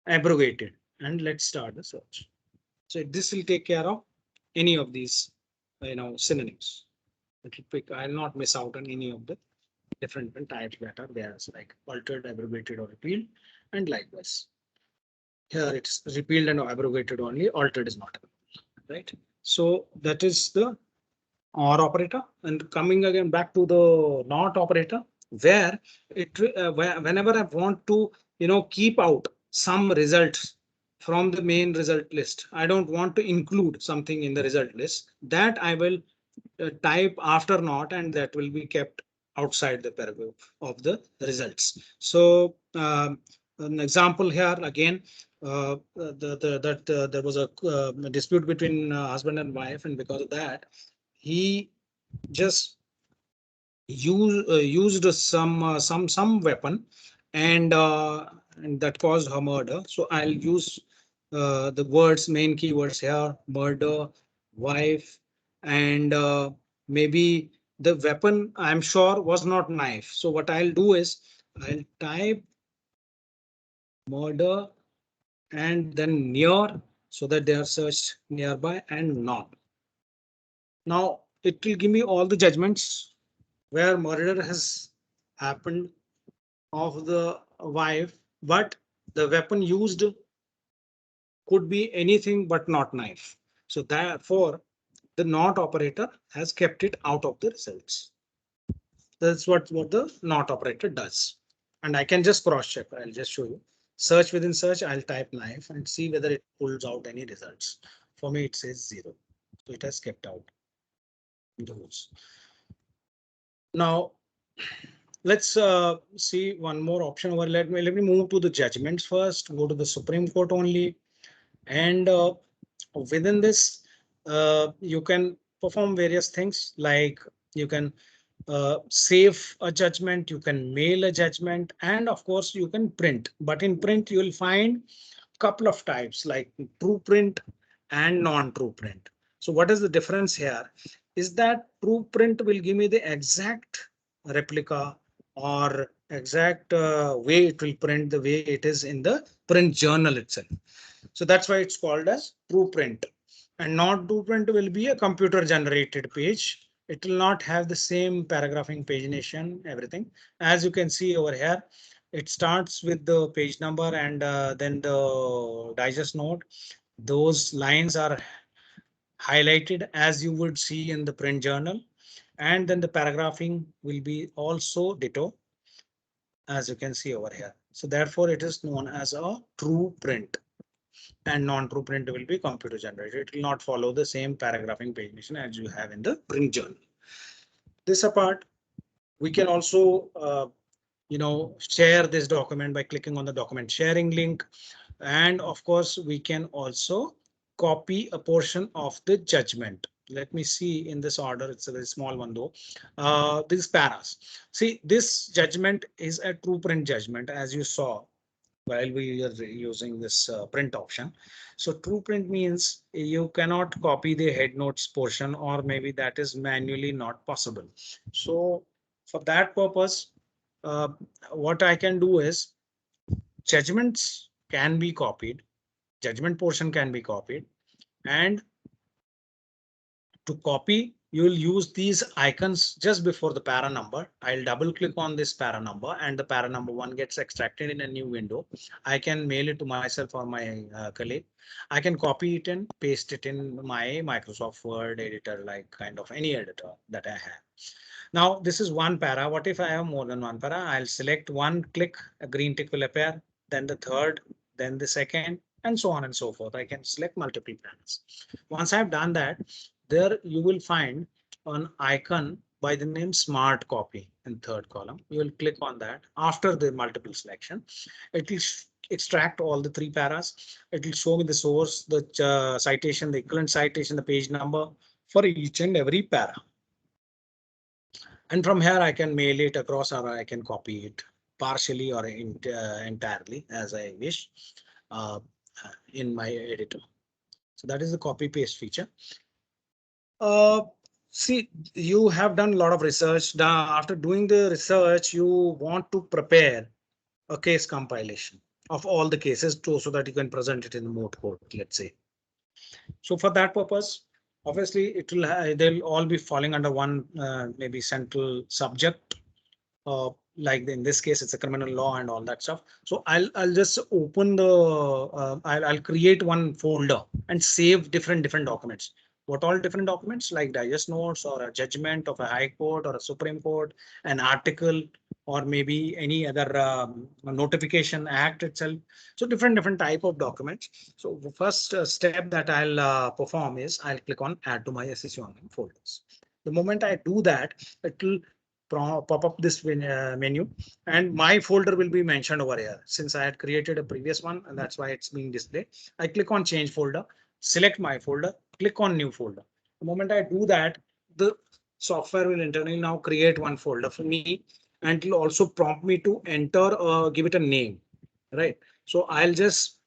abrogated, and let's start the search. So this will take care of any of these synonyms. It will pick, I'll not miss out on any of the different types that are there, so like altered, abrogated, or repealed, and likewise here it's repealed and abrogated only, altered is not available, right? So that is the or operator. And coming again back to the not operator, where whenever I want to keep out some results from the main result list, I don't want to include something in the result list, that I will type after not, and that will be kept outside the paragraph of the results. So an example here again, there was a dispute between husband and wife, and because of that he just used some weapon, and that caused her murder. So I'll use the words, main keywords here: murder, wife, and maybe the weapon I'm sure was not knife. So what I'll do is I'll type murder and then near, so that they are searched nearby and not. Now it will give me all the judgments where murder has happened of the wife, but the weapon used could be anything but not knife. So therefore, the not operator has kept it out of the results. That's what the not operator does. And I can just cross check. I'll just show you. Search within search, I'll type knife and see whether it pulls out any results. For me, it says 0. So it has kept out those. Now, let's see one more option over. Let me move to the judgments first. Go to the Supreme Court only, and within this, you can perform various things like you can save a judgment, you can mail a judgment, and of course you can print. But in print, you will find a couple of types like true print and non-true print. So what is the difference here? Is that true print will give me the exact replica or exact way it will print the way it is in the print journal itself. So that's why it's called as true print. And not true print will be a computer generated page. It will not have the same paragraphing, pagination, everything. As you can see over here, It starts with the page number and then the digest note. Those lines are highlighted as you would see in the print journal. And then the paragraphing will be also ditto, as you can see over here. So therefore it is known as a true print, and non-true print will be computer generated. It will not follow the same paragraphing pagination as you have in the print journal. This apart, we can also share this document by clicking on the document sharing link. And of course, we can also copy a portion of the judgment. Let me see in this order. It's a very small one though. These paras. See, this judgment is a true print judgment, as you saw while we are using this print option. So true print means you cannot copy the head notes portion, or maybe that is manually not possible. So for that purpose, uh, what I can do is judgments can be copied, judgment portion can be copied, and to copy, you will use these icons just before the para number. I'll double click on this para number and the para number one gets extracted in a new window. I can mail it to myself or my colleague. I can copy it and paste it in my Microsoft Word editor, like kind of any editor that I have. Now, this is one para. What if I have more than one para? I'll select one, click, a green tick will appear, then the third, then the second, and so on and so forth. I can select multiple paras. Once I've done that, there you will find an icon by the name Smart Copy in third column. You will click on that after the multiple selection. It will extract all the three paras. It will show me the source, the citation, the equivalent citation, the page number for each and every para. And from here, I can mail it across or I can copy it partially or entirely as I wish uh, in my editor. So that is the copy paste feature. Uh, See, you have done a lot of research. After doing the research, you want to prepare a case compilation of all the cases too, so that you can present it in the mode code, let's say. So for that purpose, obviously they'll all be falling under one maybe central subject. Like in this case, it's a criminal law and all that stuff. So I'll just open the I'll create one folder and save different documents. What all different documents? Like digest notes or a judgment of a high court or a Supreme Court, an article, or maybe any other notification act itself. So different type of documents. So the first step that I'll perform is I'll click on add to my SEC online folders. The moment I do that, it will pop up this menu, and my folder will be mentioned over here since I had created a previous one, and that's why it's being displayed. I click on change folder, select my folder, click on new folder. The moment I do that, the software will internally now create one folder for me, and it will also prompt me to enter give it a name, right? So I'll just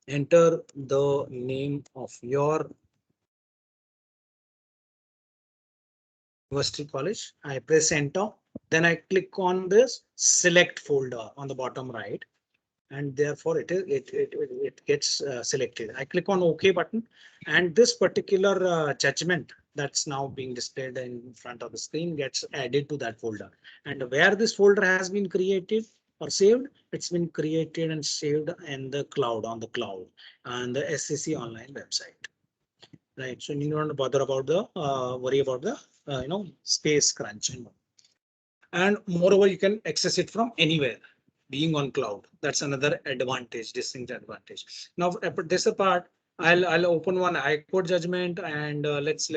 enter the name of your university college. I press enter. Then I click on this select folder on the bottom right, and therefore it gets selected. I click on OK button, and this particular judgment that's now being displayed in front of the screen gets added to that folder. And where this folder has been created or saved, it's been created and saved in the cloud, on the cloud, and the SCC online website. Right, so you don't bother about the worry about the space crunch. And moreover, you can access it from anywhere, being on cloud. That's another advantage, distinct advantage. Now this apart, I'll open one high court judgment, and let's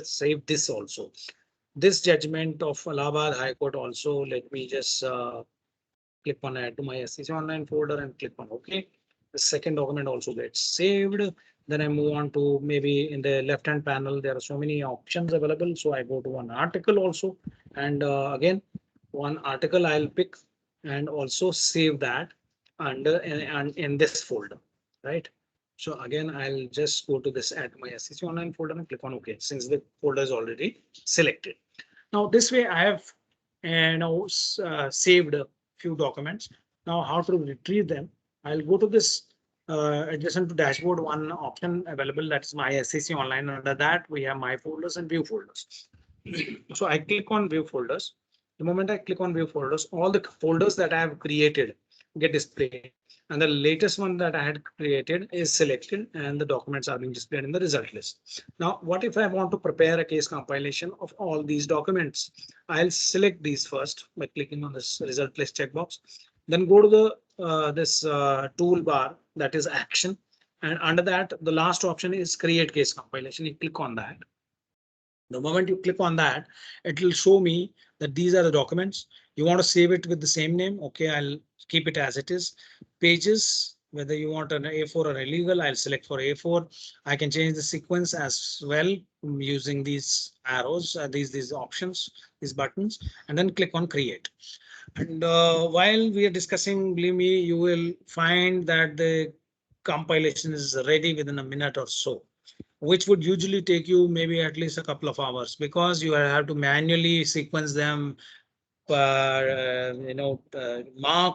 save this also. This judgment of Allahabad High Court also. Let me just click on add to my SEC online folder and click on OK. The second document also gets saved. Then I move on to maybe in the left hand panel, there are so many options available. So I go to one article also, and again, one article I'll pick and also save that under in this folder, right? So again, I'll just go to this add my SEC online folder and click on OK, since the folder is already selected. Now this way I have saved a few documents. Now how to retrieve them? I'll go to this adjacent to dashboard, one option available, that's my SEC online. Under that we have my folders and view folders. So I click on view folders. The moment I click on view folders, all the folders that I have created get displayed. And the latest one that I had created is selected and the documents are being displayed in the result list. Now, what if I want to prepare a case compilation of all these documents? I'll select these first by clicking on this result list checkbox. Then go to the this toolbar, that is action. And under that, the last option is create case compilation. You click on that. The moment you click on that, it will show me that these are the documents. You want to save it with the same name. Okay, I'll keep it as it is. Pages, whether you want an A4 or illegal, I'll select for A4. I can change the sequence as well using these arrows, these options, these buttons, and then click on create. And while we are discussing, believe me, you will find that the compilation is ready within a minute or so, which would usually take you maybe at least a couple of hours because you have to manually sequence them, mark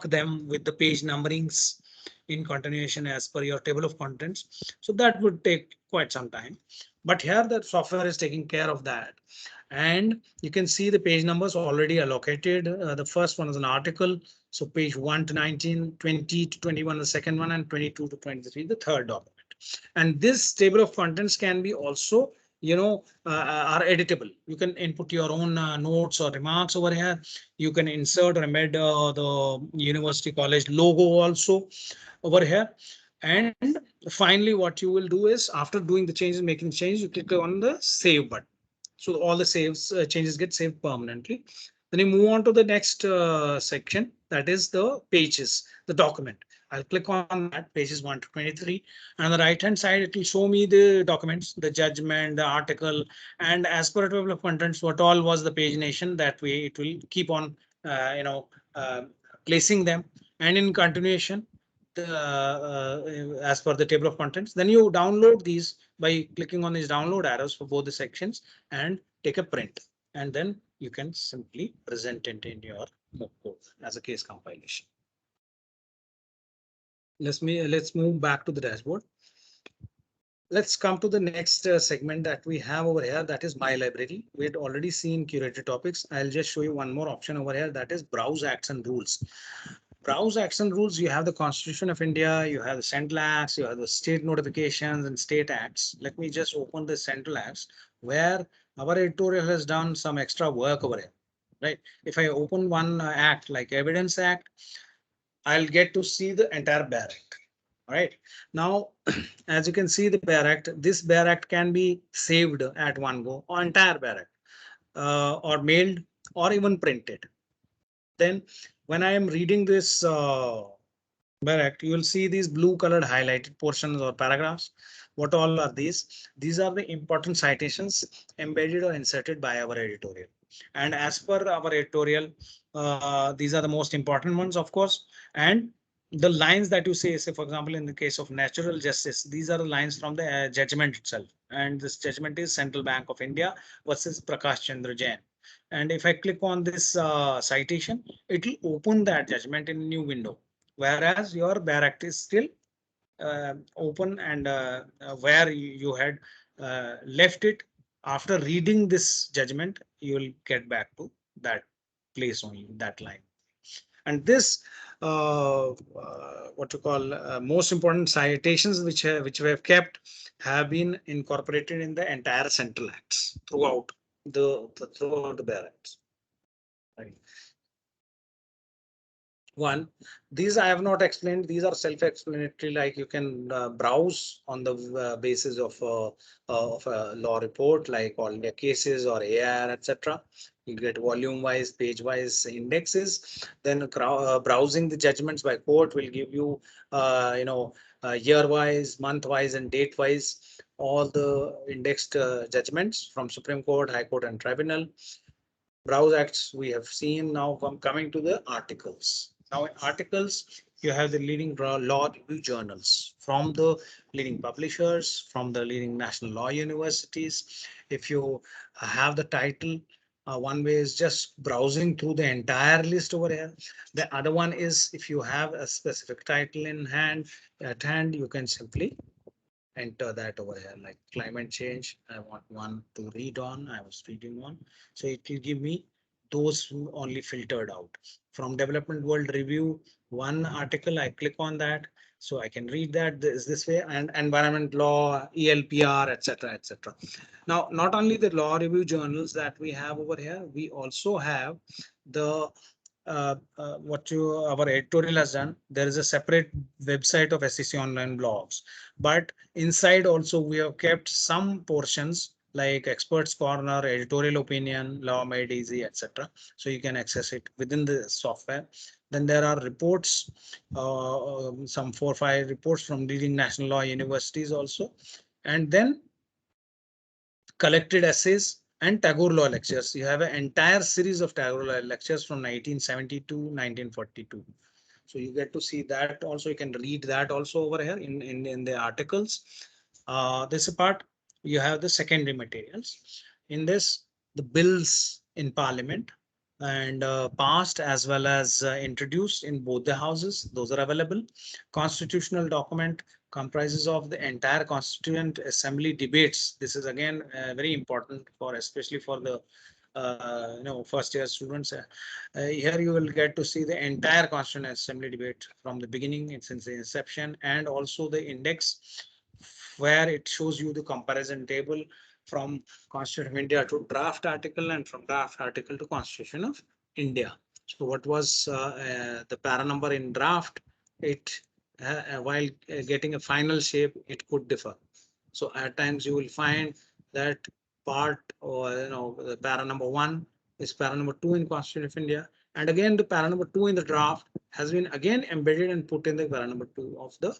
them with the page numberings in continuation as per your table of contents. So that would take quite some time. But here the software is taking care of that. And you can see the page numbers already allocated. The first one is an article. So page 1 to 19, 20 to 21, the second one, and 22 to 23, the third document. And this table of contents can be also are editable. You can input your own notes or remarks over here. You can insert or embed the university college logo also over here. And finally, what you will do is after doing the changes, making change, you click on the save button. So all the saves changes get saved permanently. Then you move on to the next section, that is the pages, the document. I'll click on that, pages 1 to 23. And on the right hand side, it will show me the documents, the judgment, the article, and as per table of contents, what all was the pagination. That way, it will keep on, uh, placing them. And in continuation, as per the table of contents, then you download these by clicking on these download arrows for both the sections and take a print. And then you can simply present it in your code as a case compilation. Let's move back to the dashboard. Let's come to the next segment that we have over here, that is my library. We had already seen curated topics. I'll just show you one more option over here, that is browse acts and rules. Browse acts and rules, you have the Constitution of India, you have the central acts, you have the state notifications and state acts. Let me just open the central acts where our editorial has done some extra work over here, right? If I open one act like Evidence Act, I'll get to see the entire Bear Act. All right. Now, as you can see the Bear Act, this Bear Act can be saved at one go, or entire Bear Act, or mailed or even printed. Then when I am reading this Bear Act, you will see these blue colored highlighted portions or paragraphs. What all are these? These are the important citations embedded or inserted by our editorial. And as per our editorial, these are the most important ones, of course. And the lines that you say, for example, in the case of natural justice, these are the lines from the judgment itself. And this judgment is Central Bank of India versus Prakash Chandra Jain. And if I click on this citation, it will open that judgment in a new window. Whereas your Bear Act is still open and where you had left it after reading this judgment, you will get back to that place only, that line. And this what you call most important citations which we have kept have been incorporated in the entire central acts throughout the Bear Acts. Right. One, these I have not explained. These are self-explanatory. Like you can browse on the basis of a law report, like all India cases or AR, etc. You get volume-wise, page-wise indexes. Then browsing the judgments by court will give you, year-wise, month-wise, and date-wise all the indexed judgments from Supreme Court, High Court, and Tribunal. Browse acts we have seen. Now coming to the articles. Now in articles, you have the leading law review journals from the leading publishers, from the leading national law universities. If you have the title, one way is just browsing through the entire list over here. The other one is if you have a specific title in hand, at hand, you can simply enter that over here, like climate change. I want one to read on. I was reading one. So it will give me those only filtered out. From Development World Review, one article, I click on that, so I can read that this way, and environment law, ELPR, etc., etc. Now, not only the law review journals that we have over here, we also have the what you our editorial has done. There is a separate website of SEC online blogs, but inside also we have kept some portions like experts corner, editorial opinion, law made easy, etc. So you can access it within the software. Then there are reports, some 4 or 5 reports from leading national law universities also, and then collected essays and Tagore law lectures. You have an entire series of Tagore law lectures from 1970 to 1942. So you get to see that also. You can read that also over here in the articles. This part, you have the secondary materials. In this, the bills in parliament and passed as well as introduced in both the houses. Those are available. Constitutional document comprises of the entire constituent assembly debates. This is again very important for especially for the first year students. Here you will get to see the entire constituent assembly debate from the beginning since the inception, and also the index where it shows you the comparison table from Constitution of India to draft article and from draft article to Constitution of India. So what was the para number in draft? It while getting a final shape, it could differ. So at times you will find that part or the para number 1 is para number 2 in Constitution of India, and again the para number 2 in the draft has been again embedded and put in the para number 2 of the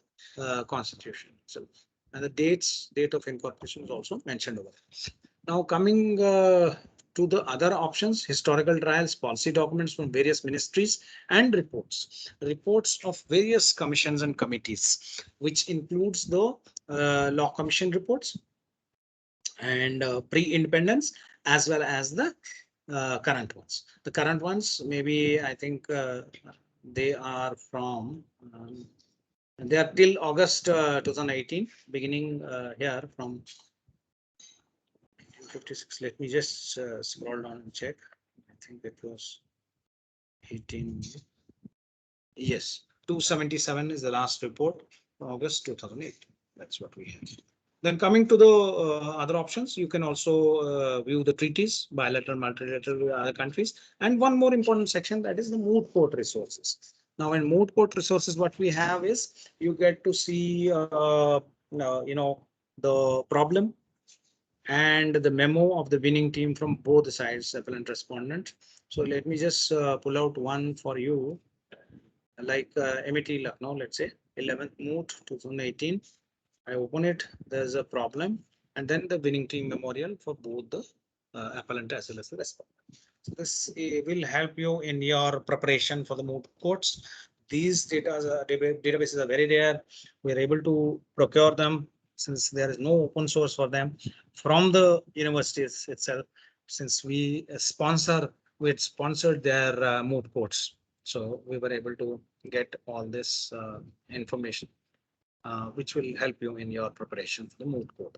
Constitution. So and the date of incorporation is also mentioned over there. Now coming to the other options, historical trials, policy documents from various ministries, and reports of various commissions and committees, which includes the law commission reports and pre-independence as well as the current ones. The current ones, maybe I think they are from they are till August 2018, beginning here from 1956. Let me just scroll down and check. I think it was 18. Yes, 277 is the last report, August 2008. That's what we have. Then coming to the other options, you can also view the treaties, bilateral, multilateral with other countries. And one more important section, that is the moot court resources. Now in moot court resources, what we have is you get to see, the problem and the memo of the winning team from both sides, appellant respondent. So let me just pull out one for you, like MET Lucknow, let's say 11th moot 2018. I open it, there's a problem, and then the winning team memorial for both the appellant as well as the respondent. So this will help you in your preparation for the moot courts. These databases are very rare. We are able to procure them since there is no open source for them from the universities itself. Since we had sponsored their moot courts, so we were able to get all this information, which will help you in your preparation for the moot court.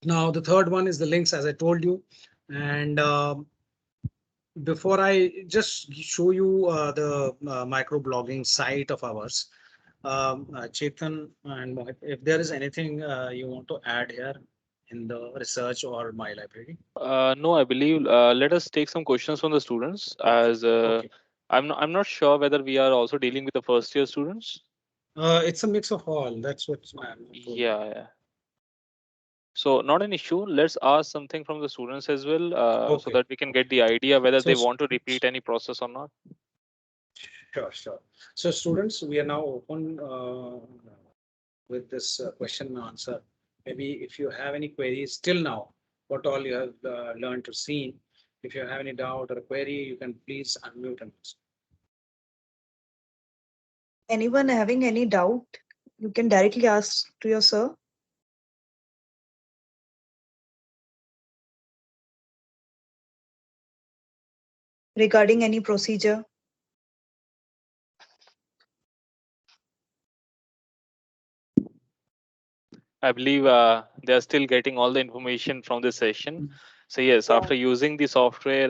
Now, the third one is the links, as I told you. And before I just show you the microblogging site of ours, Chetan and Mohit, if there is anything you want to add here in the research or my library. No, I believe let us take some questions from the students, as Okay. I'm not sure whether we are also dealing with the first year students. It's a mix of all. That's what I'm told. Yeah, yeah. So not an issue. Let's ask something from the students as well, so Okay. that we can get the idea whether So they want to repeat any process or not. sure, sure. So students, we are now open with this question and answer. Maybe if you have any queries till now, what all you have learned or seen, if you have any doubt or query, you can please unmute and ask. Anyone having any doubt, you can directly ask to your sir. Regarding any procedure. I believe they are still getting all the information from this session. So yes, Yeah. after using the software,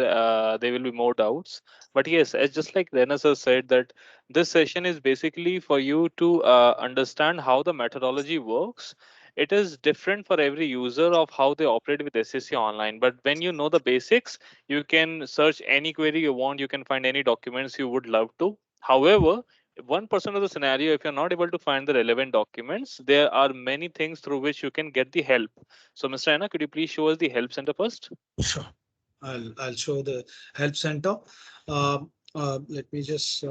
there will be more doubts. But yes, as just like Renas has said, that this session is basically for you to understand how the methodology works. It is different for every user of how they operate with SCC online. But when you know the basics, you can search any query you want. You can find any documents you would love to. However, 1% of the scenario, if you're not able to find the relevant documents, there are many things through which you can get the help. So, Mr. Anna, could you please show us the help center first? Sure. I'll show the help center. Let me just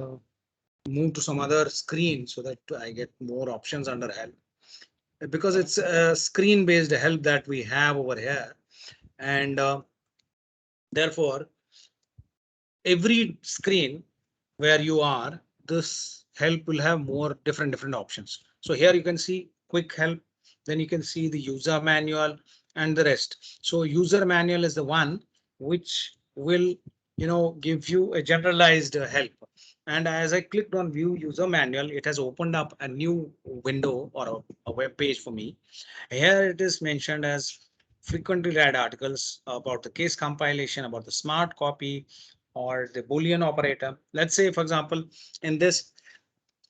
move to some other screen so that I get more options under help, because it's a screen based help that we have over here, and therefore every screen where you are, this help will have more different options. So here you can see quick help, then you can see the user manual and the rest. So user manual is the one which will, give you a generalized help. And as I clicked on view user manual, it has opened up a new window or a web page for me. Here it is mentioned as frequently read articles about the case compilation, about the smart copy or the Boolean operator. Let's say, for example, in this,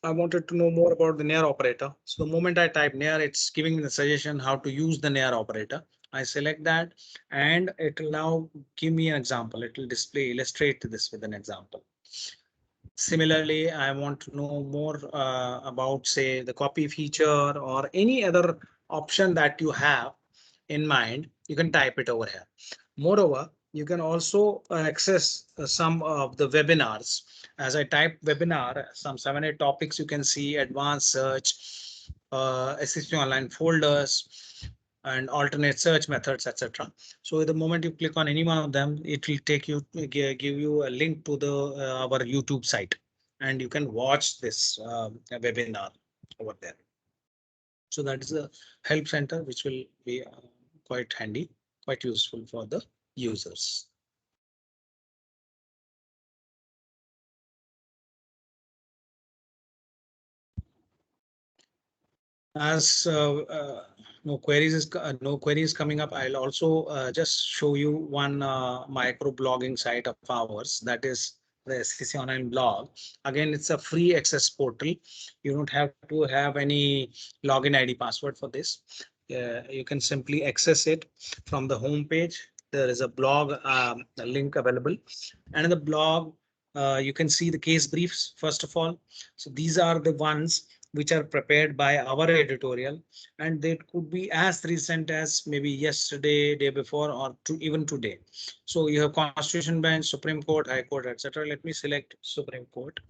I wanted to know more about the NAIR operator. So the moment I type NAIR, it's giving me the suggestion how to use the NAIR operator. I select that and it will now give me an example. It will illustrate this with an example. Similarly, I want to know more about, say, the copy feature or any other option that you have in mind. You can type it over here. Moreover, you can also access some of the webinars. As I type webinar, some 7-8 topics you can see: advanced search, SSP online folders, and alternate search methods, etc. So the moment you click on any one of them, it will take you, give you a link to the our YouTube site, and you can watch this webinar over there. So that is a help center which will be quite handy, quite useful for the users. As no queries coming up, I'll also just show you one micro blogging site of ours, that is the SCC Online blog. Again, it's a free access portal. You don't have to have any login ID password for this. You can simply access it from the home page. There is a blog link available, and in the blog you can see the case briefs first of all. So these are the ones which are prepared by our editorial, and they could be as recent as maybe yesterday, day before, or even today. So you have Constitution Bench, Supreme Court, High Court, etc. Let me select Supreme Court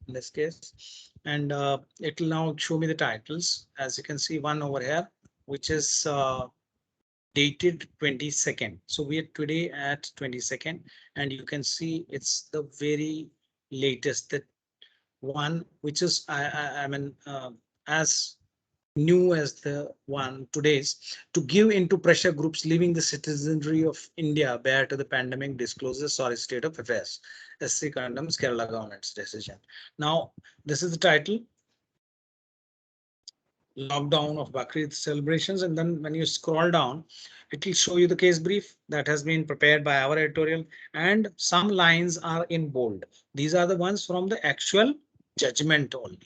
in this case, and it will now show me the titles. As you can see, one over here, which is dated 22nd. So we are today at 22nd, and you can see it's the very latest, that one which is I mean as new as the one today's. To give into pressure groups leaving the citizenry of India bare to the pandemic discloses sorry state of affairs. SC condemns Kerala government's decision. Now this is the title: lockdown of Bakrid celebrations. And then when you scroll down, it will show you the case brief that has been prepared by our editorial, and some lines are in bold. These are the ones from the actual judgment only.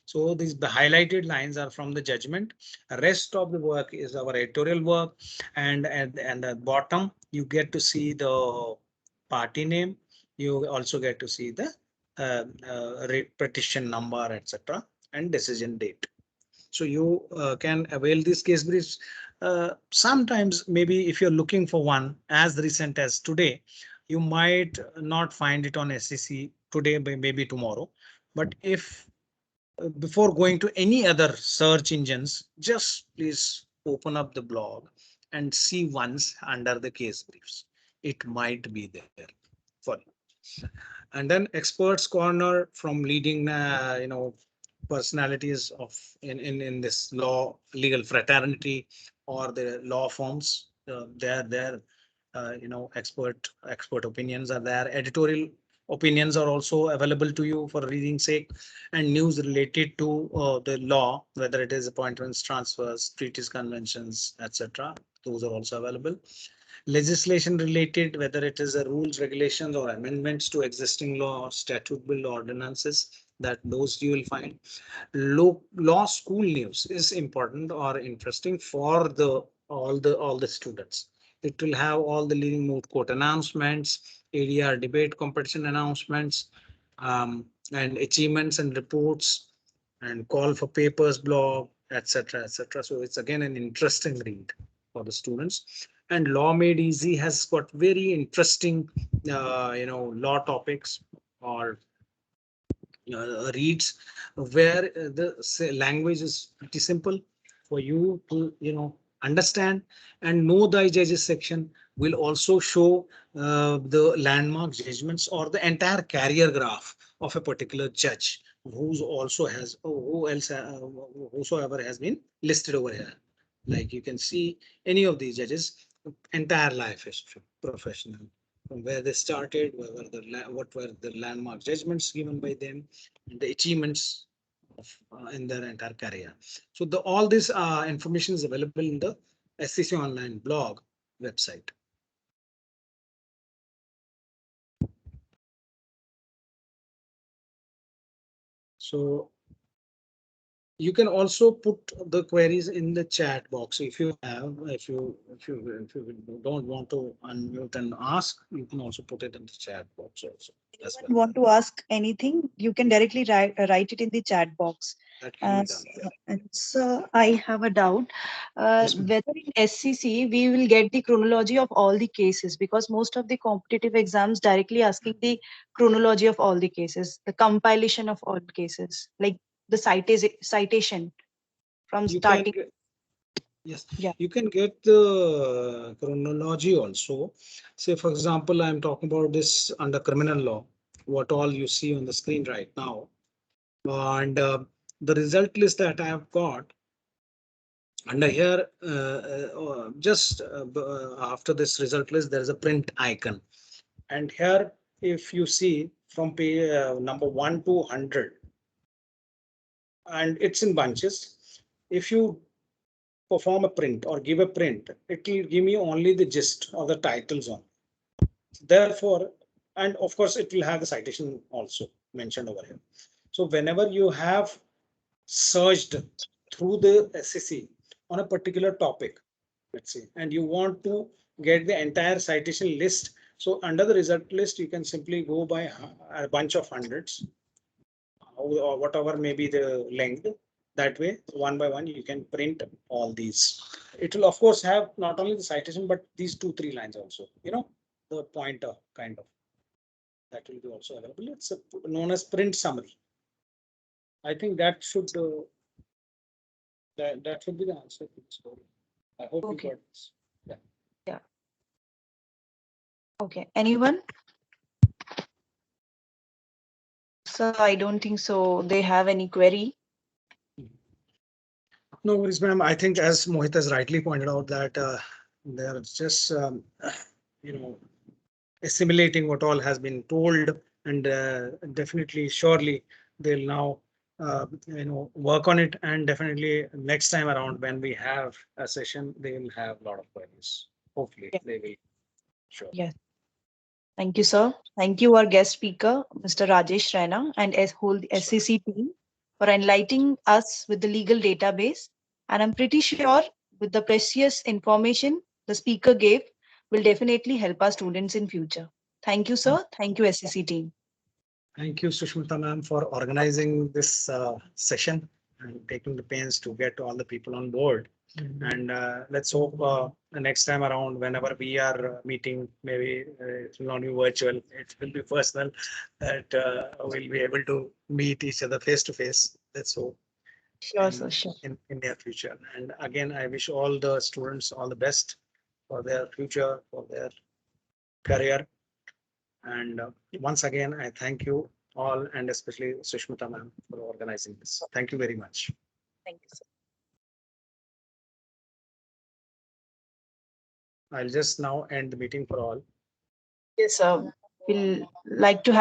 So these the highlighted lines are from the judgment. The rest of the work is our editorial work, and at the bottom you get to see the party name. You also get to see the petition number, etc., and decision date. So you can avail these case briefs. Sometimes maybe if you're looking for one as recent as today, you might not find it on SCC today, maybe tomorrow. But if before going to any other search engines, just please open up the blog and see once under the case briefs. It might be there for you. And then experts corner from leading personalities of in this law legal fraternity or the law firms. Their expert opinions are there. Editorial opinions are also available to you for reading sake, and news related to the law, whether it is appointments, transfers, treaties, conventions, etc. Those are also available. legislation related, whether it is a rules, regulations, or amendments to existing law or statute bill ordinances, that those you will find. Law school news is important or interesting for the all the students. It will have all the leading moot court announcements, ADR debate competition announcements, and achievements and reports, and call for papers blog, etc., etc. So it's again an interesting read for the students. And Law Made Easy has got very interesting, law topics or reads, where the language is pretty simple for you to understand. And Know Thy Judges section will also show the landmark judgments or the entire career graph of a particular judge who's also has who else whosoever has been listed over here. Like you can see any of these judges entire life history, professional, from where they started, what were the landmark judgments given by them, the achievements of, in their entire career. So all this information is available in the SCC Online blog website. So you can also put the queries in the chat box if you have. If you don't want to unmute and ask, you can also put it in the chat box also as Anyone well. want to ask anything, you can directly write it in the chat box. That can be done. And so I have a doubt, Yes, ma'am. whether in SCC we will get the chronology of all the cases, because most of the competitive exams directly asking the chronology of all the cases, the compilation of all cases, like the citation from You can starting. get, yes, Yeah. you can get the chronology also. Say, for example, I'm talking about this under criminal law, what all you see on the screen right now. And the result list that I have got under here, just after this result list, there is a print icon. And here, if you see from page number 1 to 100, and it's in bunches. If you perform a print or give a print, it will give me only the gist or the titles on. Therefore, and of course, it will have the citation also mentioned over here. So whenever you have searched through the SCC on a particular topic, let's say, and you want to get the entire citation list, so under the result list, you can simply go by a bunch of hundreds or whatever may be the length. That way, one by one, you can print all these. It will, of course, have not only the citation, but these 2, 3 lines also, the pointer kind of, that will be also available. It's known as print summary. I think that should that should be the answer to this story. I hope you Okay. got this. Yeah. Yeah. Okay. Anyone? So I don't think so. They have any query. No worries, ma'am. I think as Mohit has rightly pointed out that they're just you know assimilating what all has been told, and definitely, surely they'll now work on it, and definitely next time around when we have a session, they will have a lot of queries. Hopefully, Yeah. they will. Sure. Yes. Thank you, sir. Thank you, our guest speaker, Mr. Rajesh Raina, and whole SCC team for enlightening us with the legal database. And I'm pretty sure with the precious information the speaker gave will definitely help our students in future. Thank you, sir. Thank you, SCC team. Thank you, Sushmita ma'am, for organizing this session and taking the pains to get all the people on board. And let's hope the next time around, whenever we are meeting, maybe it will not be virtual, it will be personal, that we'll be able to meet each other face to face. Let's hope Sure, sir. Sure. in near future. And again, I wish all the students all the best for their future, for their career. And once again, I thank you all, and especially Sushmita ma'am, for organizing this. Thank you very much. Thank you, sir. I'll just now end the meeting for all. Yes, sir. We'll like to have